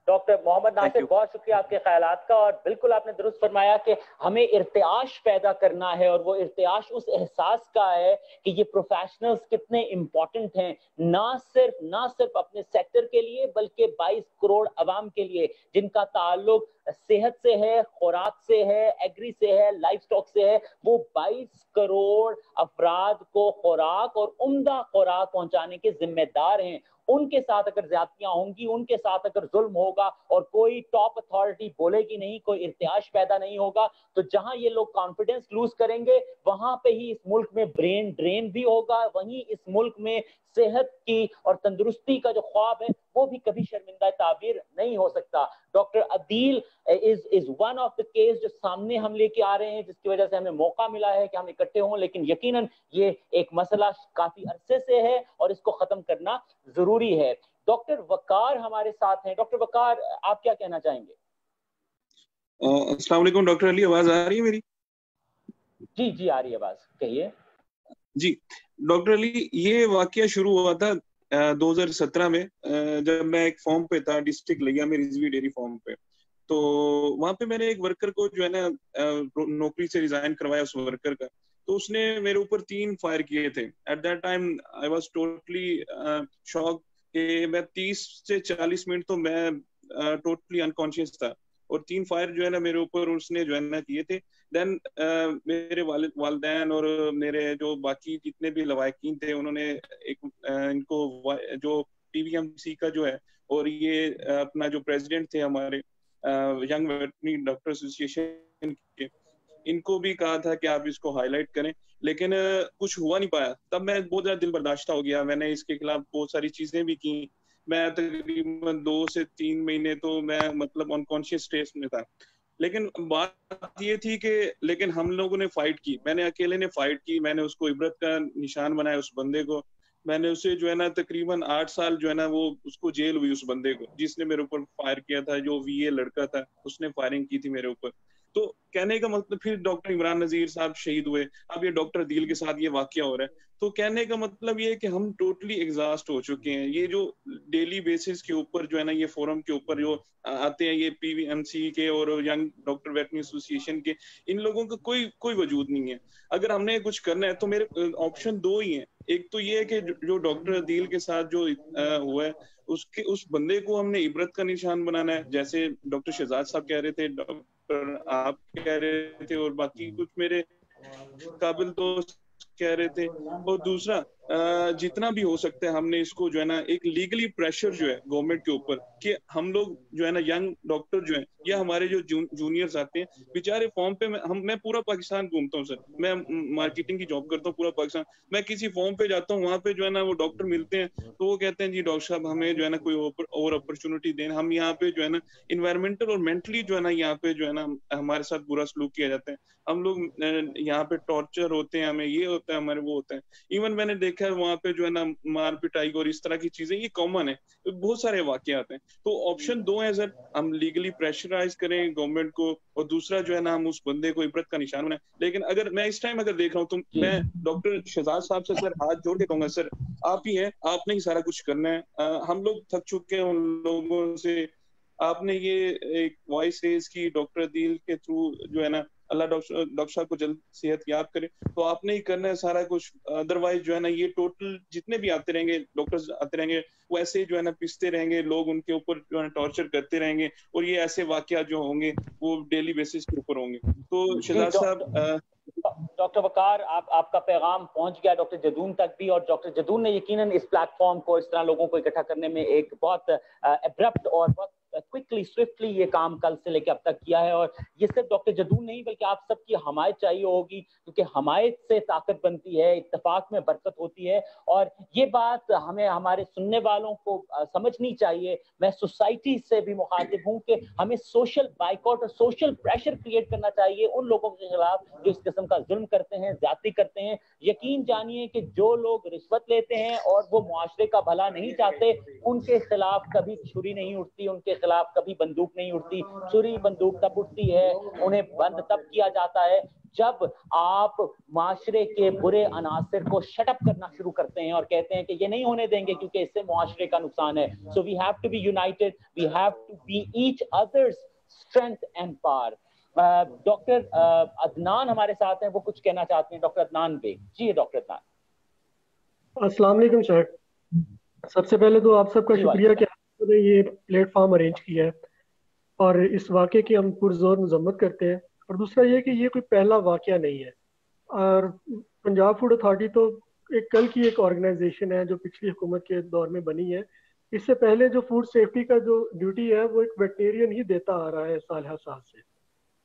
डॉक्टर मोहम्मद नासिर, बहुत शुक्रिया आपके ख्यालात का, और बिल्कुल आपने दुरुस्त फरमाया कि हमें इर्तियाश पैदा करना है, और वो इर्तियाश उस एहसास का है कि ये प्रोफेशनल्स कितने इंपॉर्टेंट हैं, ना सिर्फ अपने सेक्टर के लिए बल्कि 22 करोड़ अवाम के लिए जिनका ताल्लुक सेहत से है, खुराक से है, एग्री से है, लाइफ स्टॉक से है। वो 22 करोड़ अफराद को खुराक और उम्दा खुराक पहुंचाने के जिम्मेदार हैं। उनके साथ अगर ज्यादतियां होंगी, उनके साथ अगर जुल्म होगा और कोई टॉप अथॉरिटी बोलेगी नहीं, कोई इर्तियाश पैदा नहीं होगा, तो जहां ये लोग कॉन्फिडेंस लूज करेंगे वहां पे ही इस मुल्क में ब्रेन ड्रेन भी होगा, वहीं इस मुल्क में सेहत की और तंदुरुस्ती का जो ख्वाब है वो भी कभी शर्मिंदा ताबीर नहीं हो सकता। Doctor Adeel is one of the case जो सामने हम लेके आ रहे हैं, जिसकी वजह से हमें मौका मिला है कि हम इकट्ठे हों, लेकिन यकीनन ये एक मसला काफी अरसे से है और इसको खत्म करना जरूरी है। डॉक्टर वकार हमारे साथ हैं। डॉक्टर वकार, आप क्या कहना चाहेंगे? अस्सलाम वालेकुम डॉक्टर अली, आवाज आ रही है मेरी? जी जी आ रही है आवाज, कहिए। जी डॉक्टर अली, ये वाकया शुरू हुआ था 2017 में, जब मैं एक फॉर्म पे था डिस्ट्रिक्ट लिया में रिजवी डेयरी फॉर्म पे। तो वहां पे मैंने एक वर्कर को जो है ना नौकरी से रिजाइन करवाया उस वर्कर का। तो उसने मेरे ऊपर 3 फायर किए थे। At that time I was totally shock कि मैं 30 से 40 मिनट तो मैं टोटली अनकॉन्शियस था, और 3 फायर जो है ना मेरे ऊपर उसने जो है ना किए थे। देन मेरे वालिदैन और मेरे जो बाकी जितने भी लवाकिन थे, उन्होंने एक इनको जो पीवीएमसी का जो है, और ये अपना जो प्रेसिडेंट थे हमारे यंग वेटरनरी डॉक्टर एसोसिएशन के, इनको भी कहा था कि आप इसको हाईलाइट करें, लेकिन कुछ हुआ नहीं पाया। तब मैं बहुत ज्यादा दिल बर्दाश्त हो गया, मैंने इसके खिलाफ बहुत सारी चीजें भी की। मैं तकरीबन 2 से 3 महीने तो मैं मतलब अनकॉन्शियस स्टेट में था। लेकिन बात ये थी कि लेकिन हम लोगों ने फाइट की, मैंने अकेले ने फाइट की, मैंने उसको इबरत का निशान बनाया उस बंदे को। मैंने उसे जो है ना तकरीबन 8 साल जो है ना वो उसको जेल हुई उस बंदे को जिसने मेरे ऊपर फायर किया था, जो वीए लड़का था उसने फायरिंग की थी मेरे ऊपर। तो कहने का मतलब, फिर डॉक्टर इमरान नजीर साहब शहीद हुए, अब ये डॉक्टर दिल के साथ ये वाकया हो रहा है। तो कहने का मतलब ये है कि हम टोटली एग्जॉस्ट हो चुके हैं। ये जो डेली बेसिस के ऊपर जो है ना ये फोरम के ऊपर जो आते हैं, ये पीवीएमसी के और यंग डॉक्टर वेटरनरी एसोसिएशन के, इन लोगों का कोई वजूद नहीं है। अगर हमने कुछ करना है तो मेरे ऑप्शन 2 ही हैं। एक तो ये है कि जो डॉक्टर अदील के साथ जो हुआ है उसके उस बंदे को हमने इबरत का निशान बनाना है, जैसे डॉक्टर शहजाद साहब कह रहे थे, डॉक्टर आप कह रहे थे, और बाकी कुछ मेरे काबिल दोस्त कह रहे थे। और दूसरा जितना भी हो सकता है हमने इसको जो है ना एक लीगली प्रेशर जो है गवर्नमेंट के ऊपर कि हम लोग जो है ना यंग डॉक्टर जो है या हमारे जो जूनियर्स आते हैं बेचारे फॉर्म पे, मैं पूरा पाकिस्तान घूमता हूँ सर, मैं मार्केटिंग की जॉब करता हूँ पूरा पाकिस्तान। मैं किसी फॉर्म पे जाता हूँ, वहाँ पे जो है ना वो डॉक्टर मिलते हैं तो वो कहते हैं जी डॉक्टर साहब हमें जो है ना कोई और अपॉर्चुनिटी दें। हम यहाँ पे जो है ना इन्वायरमेंटल और मेंटली जो है ना यहाँ पे जो है ना हमारे साथ बुरा सलूक किया जाता है। हम लोग यहाँ पे टॉर्चर होते हैं, हमें ये होता है, हमारे वो होता है। इवन मैंने देखा है वहाँ पे जो है ना मार पिटाई और इस तरह की चीजें ये कॉमन है, तो बहुत सारे वाकयात हैं। तो ऑप्शन 2 है सर, हम लीगली प्रेशराइज करें गवर्नमेंट को, और दूसरा जो है ना हम उस बंदे को इबरत का निशान बनाए। लेकिन अगर मैं इस टाइम अगर देख रहा हूँ तो मैं डॉक्टर शहजाद साहब से सर हाथ जोड़ के कहूंगा, सर आप ही हैं, आपने ही सारा कुछ करना है। हम लोग थक चुके हैं उन लोगों से। आपने ये एक वॉइस रेज की डॉक्टर अदील के थ्रू जो है ना, अल्लाह डॉक्टर साहब को जल्द सेहत याब करे, तो आपने ही करना है सारा कुछ। अदरवाइज जो है ना ये टोटल जितने भी आते रहेंगे डॉक्टर्स आते रहेंगे, वो ऐसे जो है ना पिसते रहेंगे, लोग उनके ऊपर जो है टॉर्चर करते रहेंगे, और ये ऐसे वाकया जो होंगे वो डेली बेसिस के ऊपर होंगे। तो शहजाद साहब, डॉक्टर वकार, आपका पैगाम पहुंच गया डॉक्टर जदून तक भी, और डॉक्टर जदून ने यकीनन इस प्लेटफॉर्म को, इस तरह लोगों को इकट्ठा करने में एक बहुत एब्रप्ट और बहुत क्विकली स्विफ्टली ये काम कल से लेकर अब तक किया है। और ये सिर्फ डॉक्टर जदून नहीं बल्कि आप सबकी हमायत चाहिए होगी, क्योंकि हमायत से ताकत बनती है, इत्तेफाक में बरकत होती है। और ये बात हमें हमारे सुनने वालों को समझनी चाहिए। मैं सोसाइटी से भी मुखातिब हूँ कि हमें सोशल बाइकआउट और सोशल प्रेशर क्रिएट करना चाहिए उन लोगों के खिलाफ जो इस किस्म का जुल्म करते हैं, ज्यादती करते हैं। यकीन जानिए कि जो लोग रिश्वत लेते हैं और वो मुआशरे का भला नहीं चाहते, उनके खिलाफ कभी छुरी नहीं उठती, उनके खिलाफ कभी बंदूक नहीं उठती। छुरी बंदूक तब उठती है, उन्हें बंद तब किया जाता है जब आप माशरे के बुरे अनासर को शटअप करना शुरू करते हैं और कहते हैं कि ये नहीं होने देंगे क्योंकि इससे मुआशरे का नुकसान है। So we have to be united, we have to be each other's strength and power. Doctor Adnan हमारे साथ हैं, वो कुछ कहना चाहते हैं। डॉक्टर अदनान बेग जी। डॉक्टर अदनान, अस्सलाम वालेकुम सर। सबसे पहले तो आप सबका शुक्रिया कि आपने ये प्लेटफॉर्म अरेंज किया है और इस वाक़े की हम पुरजोर मजम्मत करते हैं। और दूसरा ये कि ये कोई पहला वाक़या नहीं है, और पंजाब फूड अथॉरिटी तो एक कल की एक ऑर्गेनाइजेशन है जो पिछली हुकूमत के दौर में बनी है। इससे पहले जो फूड सेफ्टी का जो ड्यूटी है वो एक वेटनेरियन ही देता आ रहा है साल हर साल से।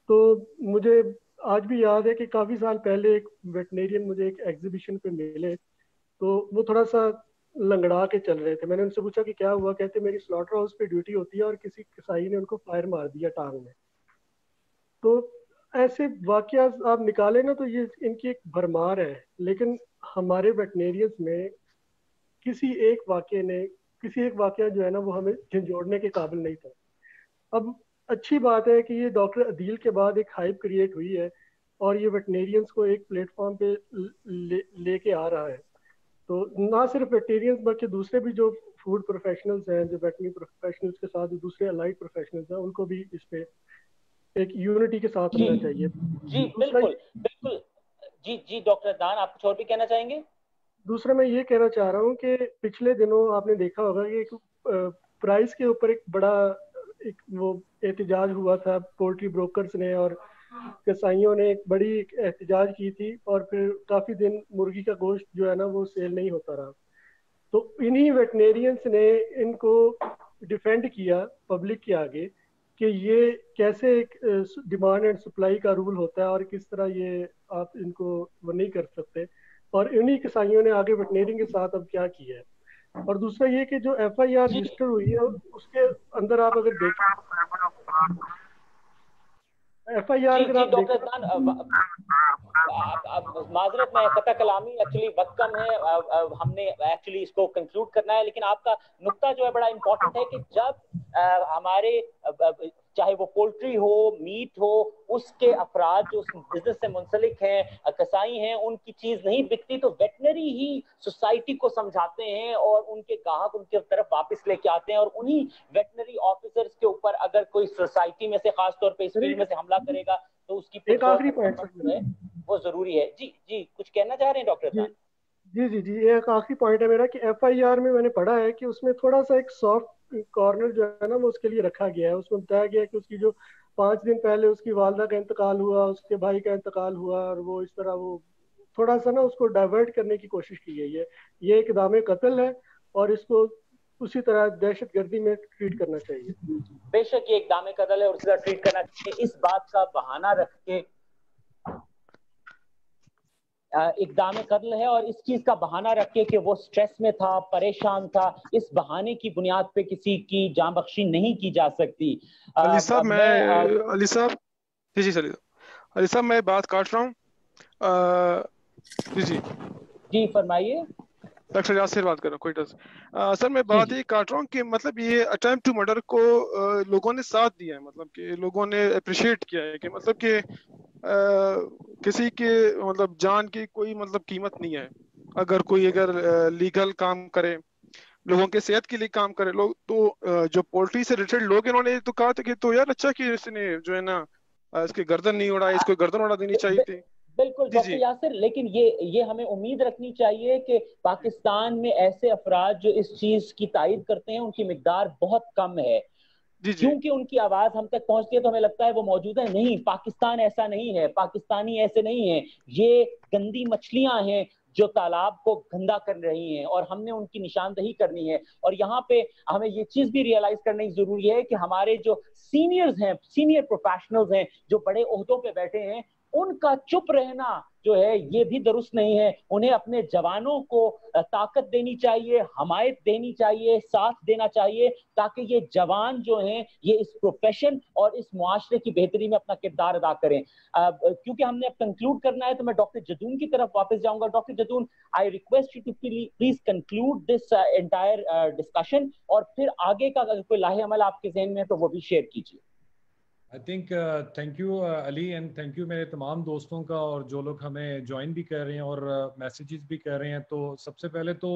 तो मुझे आज भी याद है कि काफ़ी साल पहले एक वेटनेरियन मुझे एक एग्जीबिशन पे मिले, तो वो थोड़ा सा लंगड़ा के चल रहे थे। मैंने उनसे पूछा कि क्या हुआ, कहते मेरी स्लॉटर हाउस पे ड्यूटी होती है और किसी कसाई ने उनको फायर मार दिया टांग में। तो ऐसे वाकया आप निकाले ना तो ये इनकी एक भरमार है, लेकिन हमारे वेटनेरियंस में किसी एक वाक़े ने किसी एक वाकया जो है ना वो हमें झंझोड़ने के काबिल नहीं था। अब अच्छी बात है कि ये डॉक्टर अदील के बाद एक हाइप क्रिएट हुई है और ये वेटनेरियंस को एक प्लेटफॉर्म पे लेके आ रहा है। तो ना सिर्फ वेटनेरियंस बल्कि दूसरे भी जो फूड प्रोफेशनल्स हैं, जो वेटनरी प्रोफेशनल्स के साथ जो दूसरे अलाइड प्रोफेशनल्स हैं, उनको भी इस पे एक यूनिटी के साथ रहना चाहिए। जी बिल्कुल बिल्कुल। जी डॉक्टर अदनान, आप कुछ और भी कहना चाहेंगे? दूसरा मैं ये कहना चाह रहा हूँ कि पिछले दिनों आपने देखा होगा कि एक प्राइस के ऊपर एक बड़ा एक वो एहतजाज हुआ था, पोल्ट्री ब्रोकर्स ने और कसाईयों ने एक बड़ी एहतजाज की थी और फिर काफ़ी दिन मुर्गी का गोश्त जो है ना वो सेल नहीं होता रहा। तो इन्हीं वेटनेरियंस ने इनको डिफेंड किया पब्लिक के आगे कि ये कैसे एक डिमांड एंड सप्लाई का रूल होता है और किस तरह ये आप इनको वो नहीं कर सकते। और इन्हीं कसाईयों ने आगे वेटनेरियन के साथ अब क्या किया है। और दूसरा ये कि जो FIR रजिस्टर हुई है उसके अंदर आप अगर देखें FIR अगर आप देखें, माजरत में कता कलामी, एक्चुअली वक्त कम है, हमने एक्चुअली इसको कंक्लूड करना है, लेकिन आपका नुक्ता जो है बड़ा इंपॉर्टेंट है कि जब हमारे चाहे वो पोल्ट्री हो, मीट हो, उसके अफराद जो उस बिजनेस से मुंसलिक हैं, कसाई हैं, उनकी चीज नहीं बिकती तो वेटनरी ही सोसाइटी को समझाते हैं और उनके ग्राहक उनकी तरफ वापस लेके आते हैं। और उन्हीं वेटनरी ऑफिसर्स के ऊपर अगर कोई सोसाइटी में से, खासतौर पे इस फील्ड में से हमला करेगा तो उसकी एक आखिरी पॉइंट है वो जरूरी है। जी कुछ कहना चाह रहे हैं डॉक्टर साहब? जी एक आखिरी पॉइंट है मेरा कि FIR में मैंने पढ़ा है कि उसमें थोड़ा सा एक सॉफ्ट कॉर्नर जो है ना वो उसके लिए रखा गया है। उसमें बताया गया कि उसकी जो 5 दिन पहले उसकी वालदा का इंतकाल हुआ, उसके भाई का इंतकाल हुआ और वो इस तरह वो थोड़ा सा ना उसको डाइवर्ट करने की कोशिश की गई है। ये एक इक़दाम कत्ल है और इसको उसी तरह दहशतगर्दी में ट्रीट करना चाहिए। बेशक ये इक़दाम कत्ल है और उसी तरह ट्रीट करना चाहिए। इस बात का बहाना रख के इक़दाम कत्ल है और इस चीज का बहाना रख के कि वो स्ट्रेस में था, परेशान था, इस बहाने की बुनियाद पे किसी की जान बख्शी नहीं की जा सकती। अली साहब अली साहब अली साहब मैं बात काट रहा हूँ। जी फरमाइए। डॉक्टर यासिर बात कर रहा हूँ कोयटा। सर मैं बात ये काट रहा हूँ कि मतलब ये अटेम्प्ट टू मर्डर को लोगों ने साथ दिया है, मतलब कि लोगों ने अप्रिशिएट किया है कि मतलब कि किसी के मतलब जान की कोई मतलब कीमत नहीं है। अगर लीगल काम करे, लोगों के सेहत के लिए काम करे लोग, तो जो पोल्ट्री से रिलेटेड लोग इन्होंने तो कहा था कि तो यार अच्छा कि इसने जो है ना इसकी गर्दन नहीं उड़ाई, इसको गर्दन उड़ा देनी चाहिए थी। बिल्कुल डॉक्टर यासिर, लेकिन ये हमें उम्मीद रखनी चाहिए कि पाकिस्तान में ऐसे अफराद जो इस चीज की तायद करते हैं उनकी मिकदार बहुत कम है। क्योंकि उनकी आवाज हम तक पहुंचती है तो हमें लगता है वो मौजूद है। नहीं, पाकिस्तान ऐसा नहीं है, पाकिस्तानी ऐसे नहीं है। ये गंदी मछलियां हैं जो तालाब को गंदा कर रही हैं और हमने उनकी निशानदही करनी है। और यहाँ पे हमें ये चीज भी रियलाइज करनी जरूरी है कि हमारे जो सीनियर्स हैं, सीनियर प्रोफेशनल्स हैं, जो बड़े ओहदों पे बैठे हैं, उनका चुप रहना जो है ये भी दुरुस्त नहीं है। उन्हें अपने जवानों को ताकत देनी चाहिए, हमायत देनी चाहिए, साथ देना चाहिए, ताकि ये जवान जो हैं ये इस प्रोफेशन और इस मुआशरे की बेहतरी में अपना किरदार अदा करें। क्योंकि हमने अब कंक्लूड करना है तो मैं डॉक्टर जदून की तरफ वापस जाऊंगा। Doctor Jadoon, I request you to please conclude this entire discussion और फिर आगे का अगर कोई लाहे अमल आपके जहन में है तो वो भी शेयर कीजिए। I think thank you Ali and thank you मेरे तमाम दोस्तों का और जो लोग हमें ज्वाइन भी कर रहे हैं और मैसेजेस भी कर रहे हैं। तो सबसे पहले तो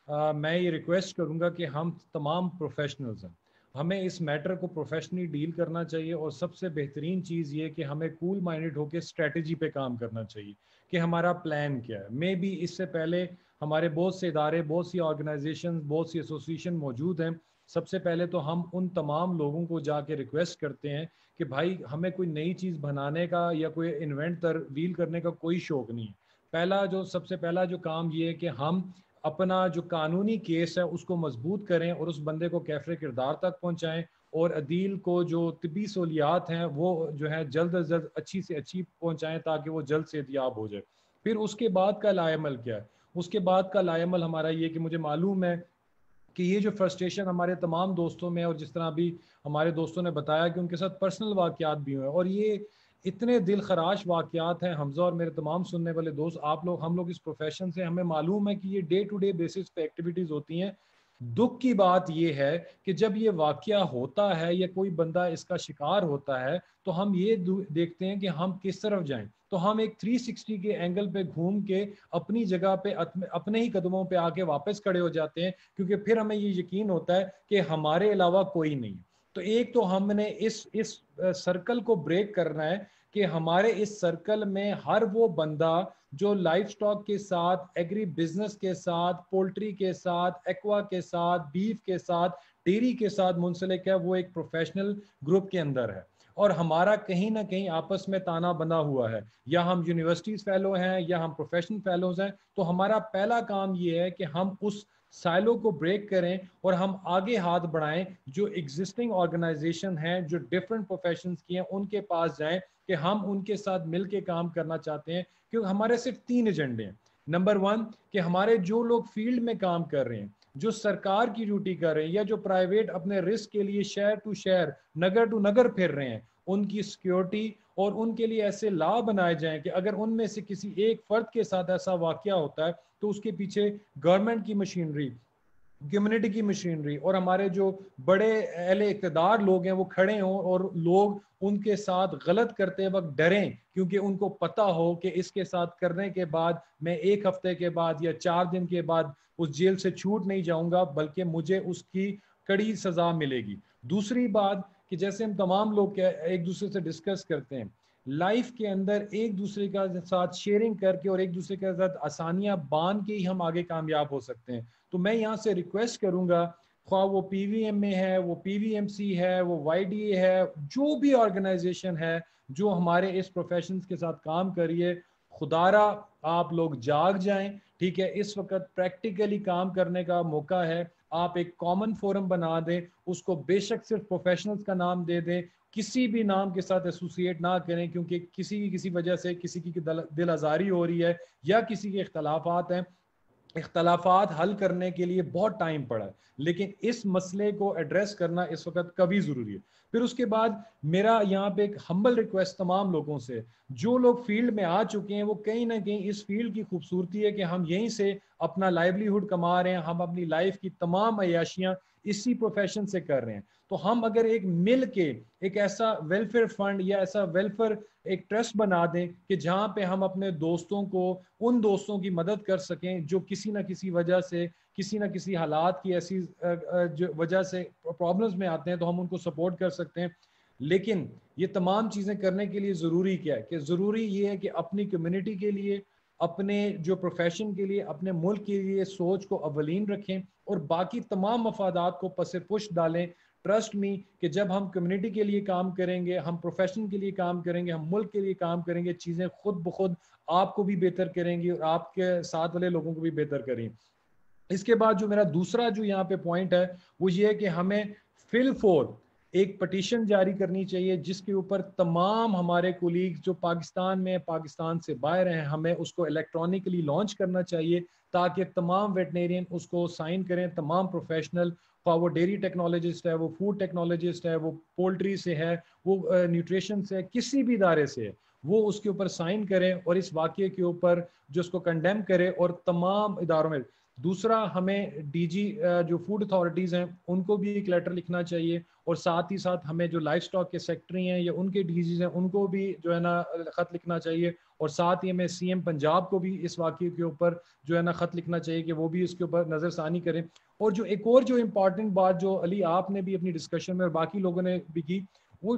मैं ये रिक्वेस्ट करूंगा कि हम तमाम प्रोफेशनल्स हैं, हमें इस मैटर को प्रोफेशनली डील करना चाहिए और सबसे बेहतरीन चीज़ ये कि हमें कूल माइंडेड होकर स्ट्रेटजी पे काम करना चाहिए कि हमारा प्लान क्या है। मे बी इससे पहले हमारे बहुत से इदारे, बहुत सी ऑर्गेनाइजेशन, बहुत सी एसोसिएशन मौजूद हैं। सबसे पहले तो हम उन तमाम लोगों को जाके रिक्वेस्ट करते हैं कि भाई हमें कोई नई चीज़ बनाने का या कोई इन्वेंट तरवील करने का कोई शौक नहीं है। सबसे पहला जो काम ये है कि हम अपना जो कानूनी केस है उसको मजबूत करें और उस बंदे को कैफरे किरदार तक पहुंचाएं और अदील को जो तिब्बी सहूलियात हैं वो जो है जल्द अज जल्द अच्छी से अच्छी पहुंचाएं ताकि वो जल्द सेहतियाब हो जाए। फिर उसके बाद का लाएमल क्या है? उसके बाद का लाएमल हमारा ये कि मुझे मालूम है कि ये जो फ्रस्ट्रेशन हमारे तमाम दोस्तों में, और जिस तरह अभी हमारे दोस्तों ने बताया कि उनके साथ पर्सनल वाक़यात भी हुए और ये इतने दिल खराश वाक़यात हैं। हमजा और मेरे तमाम सुनने वाले दोस्त, आप लोग, हम लोग इस प्रोफेशन से, हमें मालूम है कि ये डे टू डे बेसिस पे एक्टिविटीज़ होती हैं दुख की बात ये है कि जब ये वाकया होता है या कोई बंदा इसका शिकार होता है तो हम ये देखते हैं कि हम किस तरफ जाएं, तो हम एक 360 के एंगल पे घूम के अपनी जगह पे अपने ही कदमों पे आके वापस खड़े हो जाते हैं, क्योंकि फिर हमें ये यकीन होता है कि हमारे अलावा कोई नहीं। तो एक तो हमने इस सर्कल को ब्रेक करना है कि हमारे इस सर्कल में हर वो बंदा जो लाइफ स्टॉक के साथ, एग्री बिजनेस के साथ, पोल्ट्री के साथ, एक्वा के साथ, बीफ के साथ, डेयरी के साथ मुंसलिक है, वो एक प्रोफेशनल ग्रुप के अंदर है। और हमारा कहीं ना कहीं आपस में ताना बना हुआ है, या हम यूनिवर्सिटीज फेलो हैं या हम प्रोफेशनल फेलोज हैं। तो हमारा पहला काम ये है कि हम उस साइलो को ब्रेक करें और हम आगे हाथ बढ़ाएं, जो एग्जिस्टिंग ऑर्गेनाइजेशन हैं, जो डिफरेंट प्रोफेशंस की हैं, उनके पास जाएं कि हम उनके साथ मिलके काम करना चाहते हैं। क्योंकि हमारे सिर्फ 3 एजेंडे हैं। नंबर 1 कि हमारे जो लोग फील्ड में काम कर रहे हैं, जो सरकार की ड्यूटी कर रहे हैं, या जो प्राइवेट अपने रिस्क के लिए शहर टू शहर, नगर टू नगर फिर रहे हैं, उनकी सिक्योरिटी और उनके लिए ऐसे लॉ बनाए जाएं कि अगर उनमें से किसी एक फर्द के साथ ऐसा वाकया होता है तो उसके पीछे गवर्नमेंट की मशीनरी, कम्युनिटी की मशीनरी और हमारे जो बड़े अहले इक़्तिदार लोग हैं वो खड़े हों और लोग उनके साथ गलत करते वक्त डरें, क्योंकि उनको पता हो कि इसके साथ करने के बाद मैं 1 हफ्ते के बाद या 4 दिन के बाद उस जेल से छूट नहीं जाऊंगा, बल्कि मुझे उसकी कड़ी सजा मिलेगी। दूसरी बात कि जैसे हम तमाम लोग एक दूसरे से डिस्कस करते हैं, लाइफ के अंदर एक दूसरे का साथ शेयरिंग करके और एक दूसरे के साथ आसानियां बांध के ही हम आगे कामयाब हो सकते हैं। तो मैं यहाँ से रिक्वेस्ट करूंगा, ख्वाह वो पीवीएम में है, वो पीवीएमसी है, वो वाईडीए है, जो भी ऑर्गेनाइजेशन है जो हमारे इस प्रोफेशन के साथ काम करिए, खुदारा आप लोग जाग जाएं। ठीक है, इस वक्त प्रैक्टिकली काम करने का मौका है। आप एक कॉमन फोरम बना दें, उसको बेशक सिर्फ प्रोफेशनल्स का नाम दे दें, किसी भी नाम के साथ एसोसिएट ना करें, क्योंकि किसी वजह से किसी की दिल आज़ारी हो रही है या किसी के इख्तलाफात हैं। इख्तलाफात हल करने के लिए बहुत टाइम पड़ा है, लेकिन इस मसले को एड्रेस करना इस वक्त कभी ज़रूरी है। फिर उसके बाद मेरा यहाँ पे एक हम्बल रिक्वेस्ट तमाम लोगों से, जो लोग फील्ड में आ चुके हैं, वो कहीं ना कहीं इस फील्ड की खूबसूरती है कि हम यहीं से अपना लाइवलीहुड कमा रहे हैं, हम अपनी लाइफ की तमाम अयाशियाँ इसी प्रोफेशन से कर रहे हैं। तो हम अगर एक मिल के एक ऐसा वेलफेयर फंड या ऐसा वेलफेयर एक ट्रस्ट बना दें कि जहाँ पे हम अपने दोस्तों को, उन दोस्तों की मदद कर सकें जो किसी ना किसी वजह से, किसी ना किसी हालात की ऐसी वजह से प्रॉब्लम्स में आते हैं, तो हम उनको सपोर्ट कर सकते हैं। लेकिन ये तमाम चीज़ें करने के लिए ज़रूरी क्या है कि ज़रूरी ये है कि अपनी कम्युनिटी के लिए, अपने जो प्रोफेशन के लिए, अपने मुल्क के लिए सोच को अवलीन रखें और बाकी तमाम मफादात को पसे पुश डालें। ट्रस्ट मी कि जब हम कम्युनिटी के लिए काम करेंगे, हम प्रोफेशन के लिए काम करेंगे, हम मुल्क के लिए काम करेंगे, चीज़ें खुद ब खुद आपको भी बेहतर करेंगी और आपके साथ वाले लोगों को भी बेहतर करेंगी। इसके बाद जो मेरा दूसरा जो यहाँ पे पॉइंट है वो ये है कि हमें फिल फोर एक पटिशन जारी करनी चाहिए, जिसके ऊपर तमाम हमारे कोलीग जो पाकिस्तान में, पाकिस्तान से बाहर हैं, हमें उसको इलेक्ट्रॉनिकली लॉन्च करना चाहिए ताकि तमाम वेटनेरियन उसको साइन करें। तमाम प्रोफेशनल, वो डेयरी टेक्नोलॉजिस्ट है, वो फूड टेक्नोलॉजिस्ट है, वो पोल्ट्री से है, वो न्यूट्रिशन से है, किसी भी इदारे से है, वो उसके ऊपर साइन करें और इस वाक़ये के ऊपर जो उसको कंडेम करे और तमाम इदारों में। दूसरा, हमें डीजी जो फूड अथॉरिटीज़ हैं उनको भी एक लेटर लिखना चाहिए और साथ ही साथ हमें जो लाइफ स्टॉक के सेक्रेटरी हैं या उनके डीजीज हैं उनको भी जो है ना ख़त लिखना चाहिए और साथ ही हमें सीएम पंजाब को भी इस वाक़ये के ऊपर जो है ना ख़त लिखना चाहिए कि वो भी इसके ऊपर नज़रसानी करें। और जो एक और जो इम्पॉर्टेंट बात जो अली आपने भी अपनी डिस्कशन में और बाकी लोगों ने भी की, वो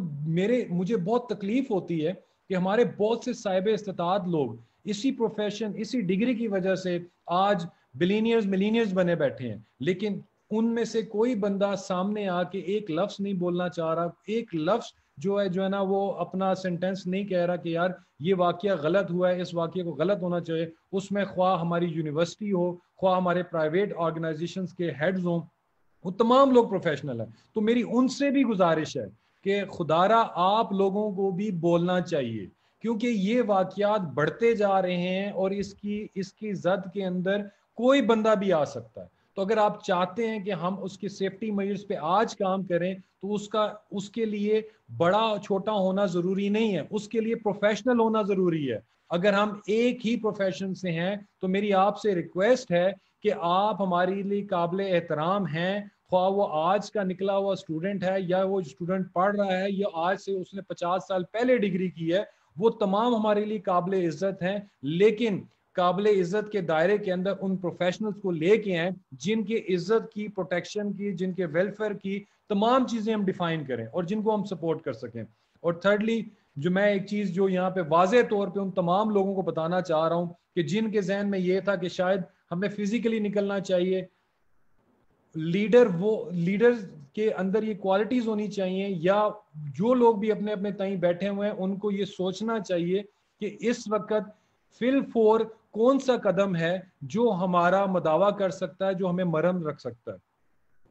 मुझे बहुत तकलीफ़ होती है कि हमारे बहुत से साहिब इस्तिताद लोग इसी प्रोफेशन, इसी डिग्री की वजह से आज बिलियनियर्स मिलीनियर्स बने बैठे हैं, लेकिन उनमें से कोई बंदा सामने आके एक लफ्ज नहीं बोलना चाह रहा, एक लफ्ज जो है ना वो अपना सेंटेंस नहीं कह रहा कि यार ये वाकया गलत हुआ है, इस वाकये को गलत होना चाहिए। उसमें ख्वाह हमारी यूनिवर्सिटी हो, ख्वाह हमारे प्राइवेट ऑर्गेनाइजेशंस के हेड्स हों, वो तमाम लोग प्रोफेशनल हैं। तो मेरी उनसे भी गुजारिश है कि खुदारा आप लोगों को भी बोलना चाहिए, क्योंकि ये वाकयात बढ़ते जा रहे हैं और इसकी जद के अंदर कोई बंदा भी आ सकता है। तो अगर आप चाहते हैं कि हम उसके सेफ्टी मेजर्स पे आज काम करें तो उसके लिए बड़ा छोटा होना जरूरी नहीं है, उसके लिए प्रोफेशनल होना जरूरी है। अगर हम एक ही प्रोफेशन से हैं तो मेरी आपसे रिक्वेस्ट है کہ آپ ہمارے لیے قابل احترام ہیں, خواہ وہ آج کا نکلا ہوا اسٹوڈنٹ ہے یا وہ اسٹوڈنٹ پڑھ رہا ہے یا آج سے اس نے 50 سال پہلے ڈگری کی ہے, وہ تمام ہمارے لیے قابل عزت ہیں. لیکن قابل عزت کے دائرے کے اندر ان پروفیشنلز کو لے کے آئیں جن کے عزت کی, پروٹیکشن کی, جن کے ویلفیئر کی تمام چیزیں ہم ڈیفائن کریں اور جن کو ہم سپورٹ کر سکیں. اور تھرڈلی جو میں ایک چیز جو یہاں پہ واضح طور پہ ان تمام لوگوں کو بتانا چاہ رہا ہوں کہ جن کے ذہن میں یہ تھا کہ شاید ہمیں فزیکلی نکلنا چاہیے, لیڈر کے اندر یہ کوالٹیز ہونی چاہیے, یا جو لوگ بھی اپنے اپنے تئیں بیٹھے ہوئے ہیں ان کو یہ سوچنا چاہیے کہ اس وقت فی الفور کون سا قدم ہے جو ہمارا مداوا کر سکتا ہے, جو ہمیں مرہم رکھ سکتا ہے.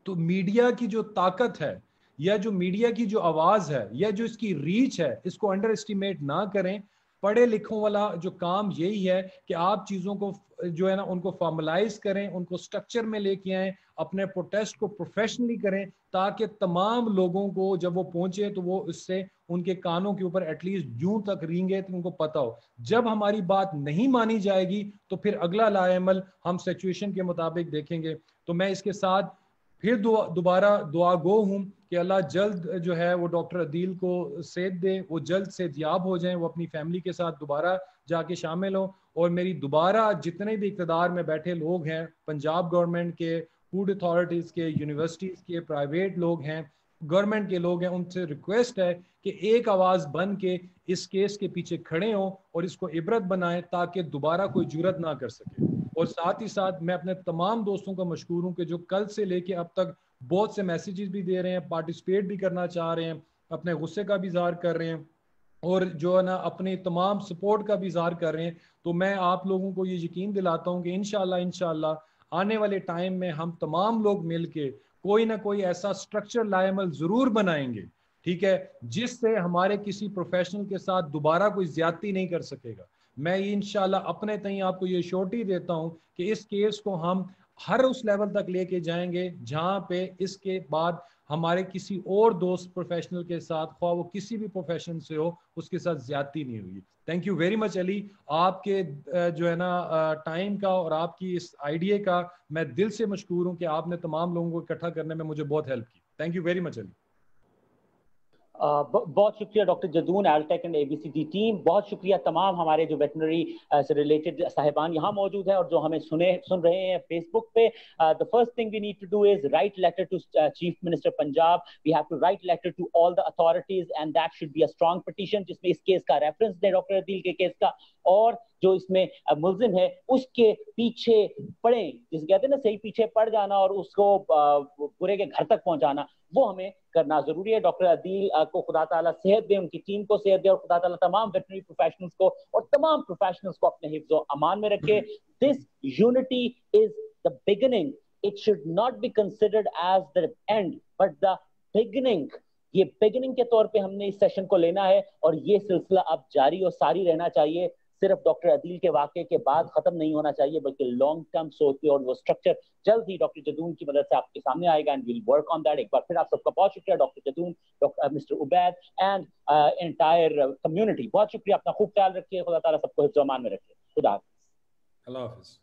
تو میڈیا کی جو طاقت ہے یا جو میڈیا کی جو آواز ہے یا جو اس کی ریچ ہے, اس کو انڈر اسٹیمیٹ نہ کریں. پڑھے لکھوں والا جو کام یہی ہے کہ آپ چیزوں کو جو ہے نا ان کو فارملائز کریں, ان کو سٹرکچر میں لے کے آئیں, اپنے پروٹیسٹ کو پروفیشنلی کریں تاکہ تمام لوگوں کو جب وہ پہنچے تو وہ اس سے ان کے کانوں کے اوپر ایٹ لیسٹ جوں تک رینگے تو ان کو پتا ہو. جب ہماری بات نہیں مانی جائے گی تو پھر اگلا لا عمل ہم سچویشن کے مطابق دیکھیں گے. تو میں اس کے ساتھ پھر دوبارہ دعا گو ہوں کہ اللہ جلد جو ہے وہ ڈاکٹر عدیل کو صحت دے, وہ جلد صحت یاب ہو جائیں, وہ اپنی فیملی کے ساتھ دوبارہ جا کے شامل ہوں. اور میری دوبارہ جتنے بھی اقتدار میں بیٹھے لوگ ہیں, پنجاب گورنمنٹ کے, فوڈ اتھارٹیز کے, یونیورسٹیز کے, پرائیویٹ لوگ ہیں, گورنمنٹ کے لوگ ہیں, ان سے ریکویسٹ ہے کہ ایک آواز بن کے اس کیس کے پیچھے کھڑے ہوں اور اس کو عبرت بنائیں تاکہ دوبارہ کوئی جرت نہ کر سکے. اور ساتھ ہی ساتھ میں اپنے تمام دوستوں کا مشکور ہوں کہ جو کل سے لے کے اب تک بہت سے میسیجز بھی دے رہے ہیں, پارٹیسپیٹ بھی کرنا چاہ رہے ہیں, اپنے غصے کا بھی اظہار کر رہے ہیں اور جو ہے نا اپنے تمام سپورٹ کا بھی اظہار کر رہے ہیں. تو میں آپ لوگوں کو یہ یقین دلاتا ہوں کہ انشاءاللہ آنے والے ٹائم میں ہم تمام لوگ مل کے کوئی نہ کوئی ایسا سٹرکچر لائمل ضرور بنائیں گے, ٹھیک ہے, جس سے ہمارے کسی پروفیشنل کے ساتھ دوبارہ کوئی زیادتی نہیں کر سکے گا. میں انشاءاللہ اپنے تئیں آپ کو یہ شورٹی دیتا ہوں کہ اس کیس کو ہم ہر اس لیول تک لے کے جائیں گے جہاں پہ اس کے بعد ہمارے کسی اور دوست پروفیشنل کے ساتھ, خواہ وہ کسی بھی پروفیشن سے ہو, اس کے ساتھ زیادتی نہیں ہوگی. تھینک یو ویری مچ علی, آپ کے جو ہے نا ٹائم کا اور آپ کی اس آئیڈیا کا میں دل سے مشکور ہوں کہ آپ نے تمام لوگوں کو اکٹھا کرنے میں مجھے بہت ہیلپ کی. Thank you very much Ali. بہت شکریہ doctor Jadoon, Eltech and ABCD team. بہت شکریہ تمام ہمارے جو ویٹنری سے ریلیٹڈ صاحبان یہاں موجود ہیں اور جو ہمیں سن رہے ہیں فیس بک پہ. The first thing we need to do is write letter to Chief Minister Punjab. We have to write letter to all the authorities and that should be a strong petition جس میں اس case کا reference دے, doctor عدیل کے case کا, اور جو اس میں ملزم ہے اس کے پیچھے پڑیں, جس کہتے ہیں نا صحیح پیچھے پڑ جانا اور اس کو برے کے گھر تک پہنچانا, وہ ہمیں کرنا ضروری ہے. ڈاکٹر عدیل کو خدا تعالیٰ صحت دے, ان کی ٹیم کو صحت دے, اور خدا تعالیٰ تمام ویٹنری پروفیشنلز کو اور تمام پروفیشنلز کو اپنے حفظ و امان میں رکھے. This unity is the beginning. It should not be considered as the end, but the beginning. یہ beginning کے طور پہ ہم نے اس سیشن کو لینا ہے اور یہ سلسلہ اب جاری اور ساری رہنا چاہیے. صرف ڈاکٹر عدیل کے واقعے کے بعد ختم نہیں ہونا چاہیے بلکہ لانگ ٹرم سوچ پہ, اور وہ اسٹرکچر جلد ہی ڈاکٹر جدون کی مدد سے آپ کے سامنے آئے گا, and we'll work on that. ایک بار پھر آپ سب کا بہت شکریہ, doctor Jadoon, mister Obaid and entire community. بہت شکریہ, اپنا خوب خیال رکھیے, خدا تعالیٰ سب کو حفظ و امان میں رکھے. خدا حافظ. اللہ حافظ.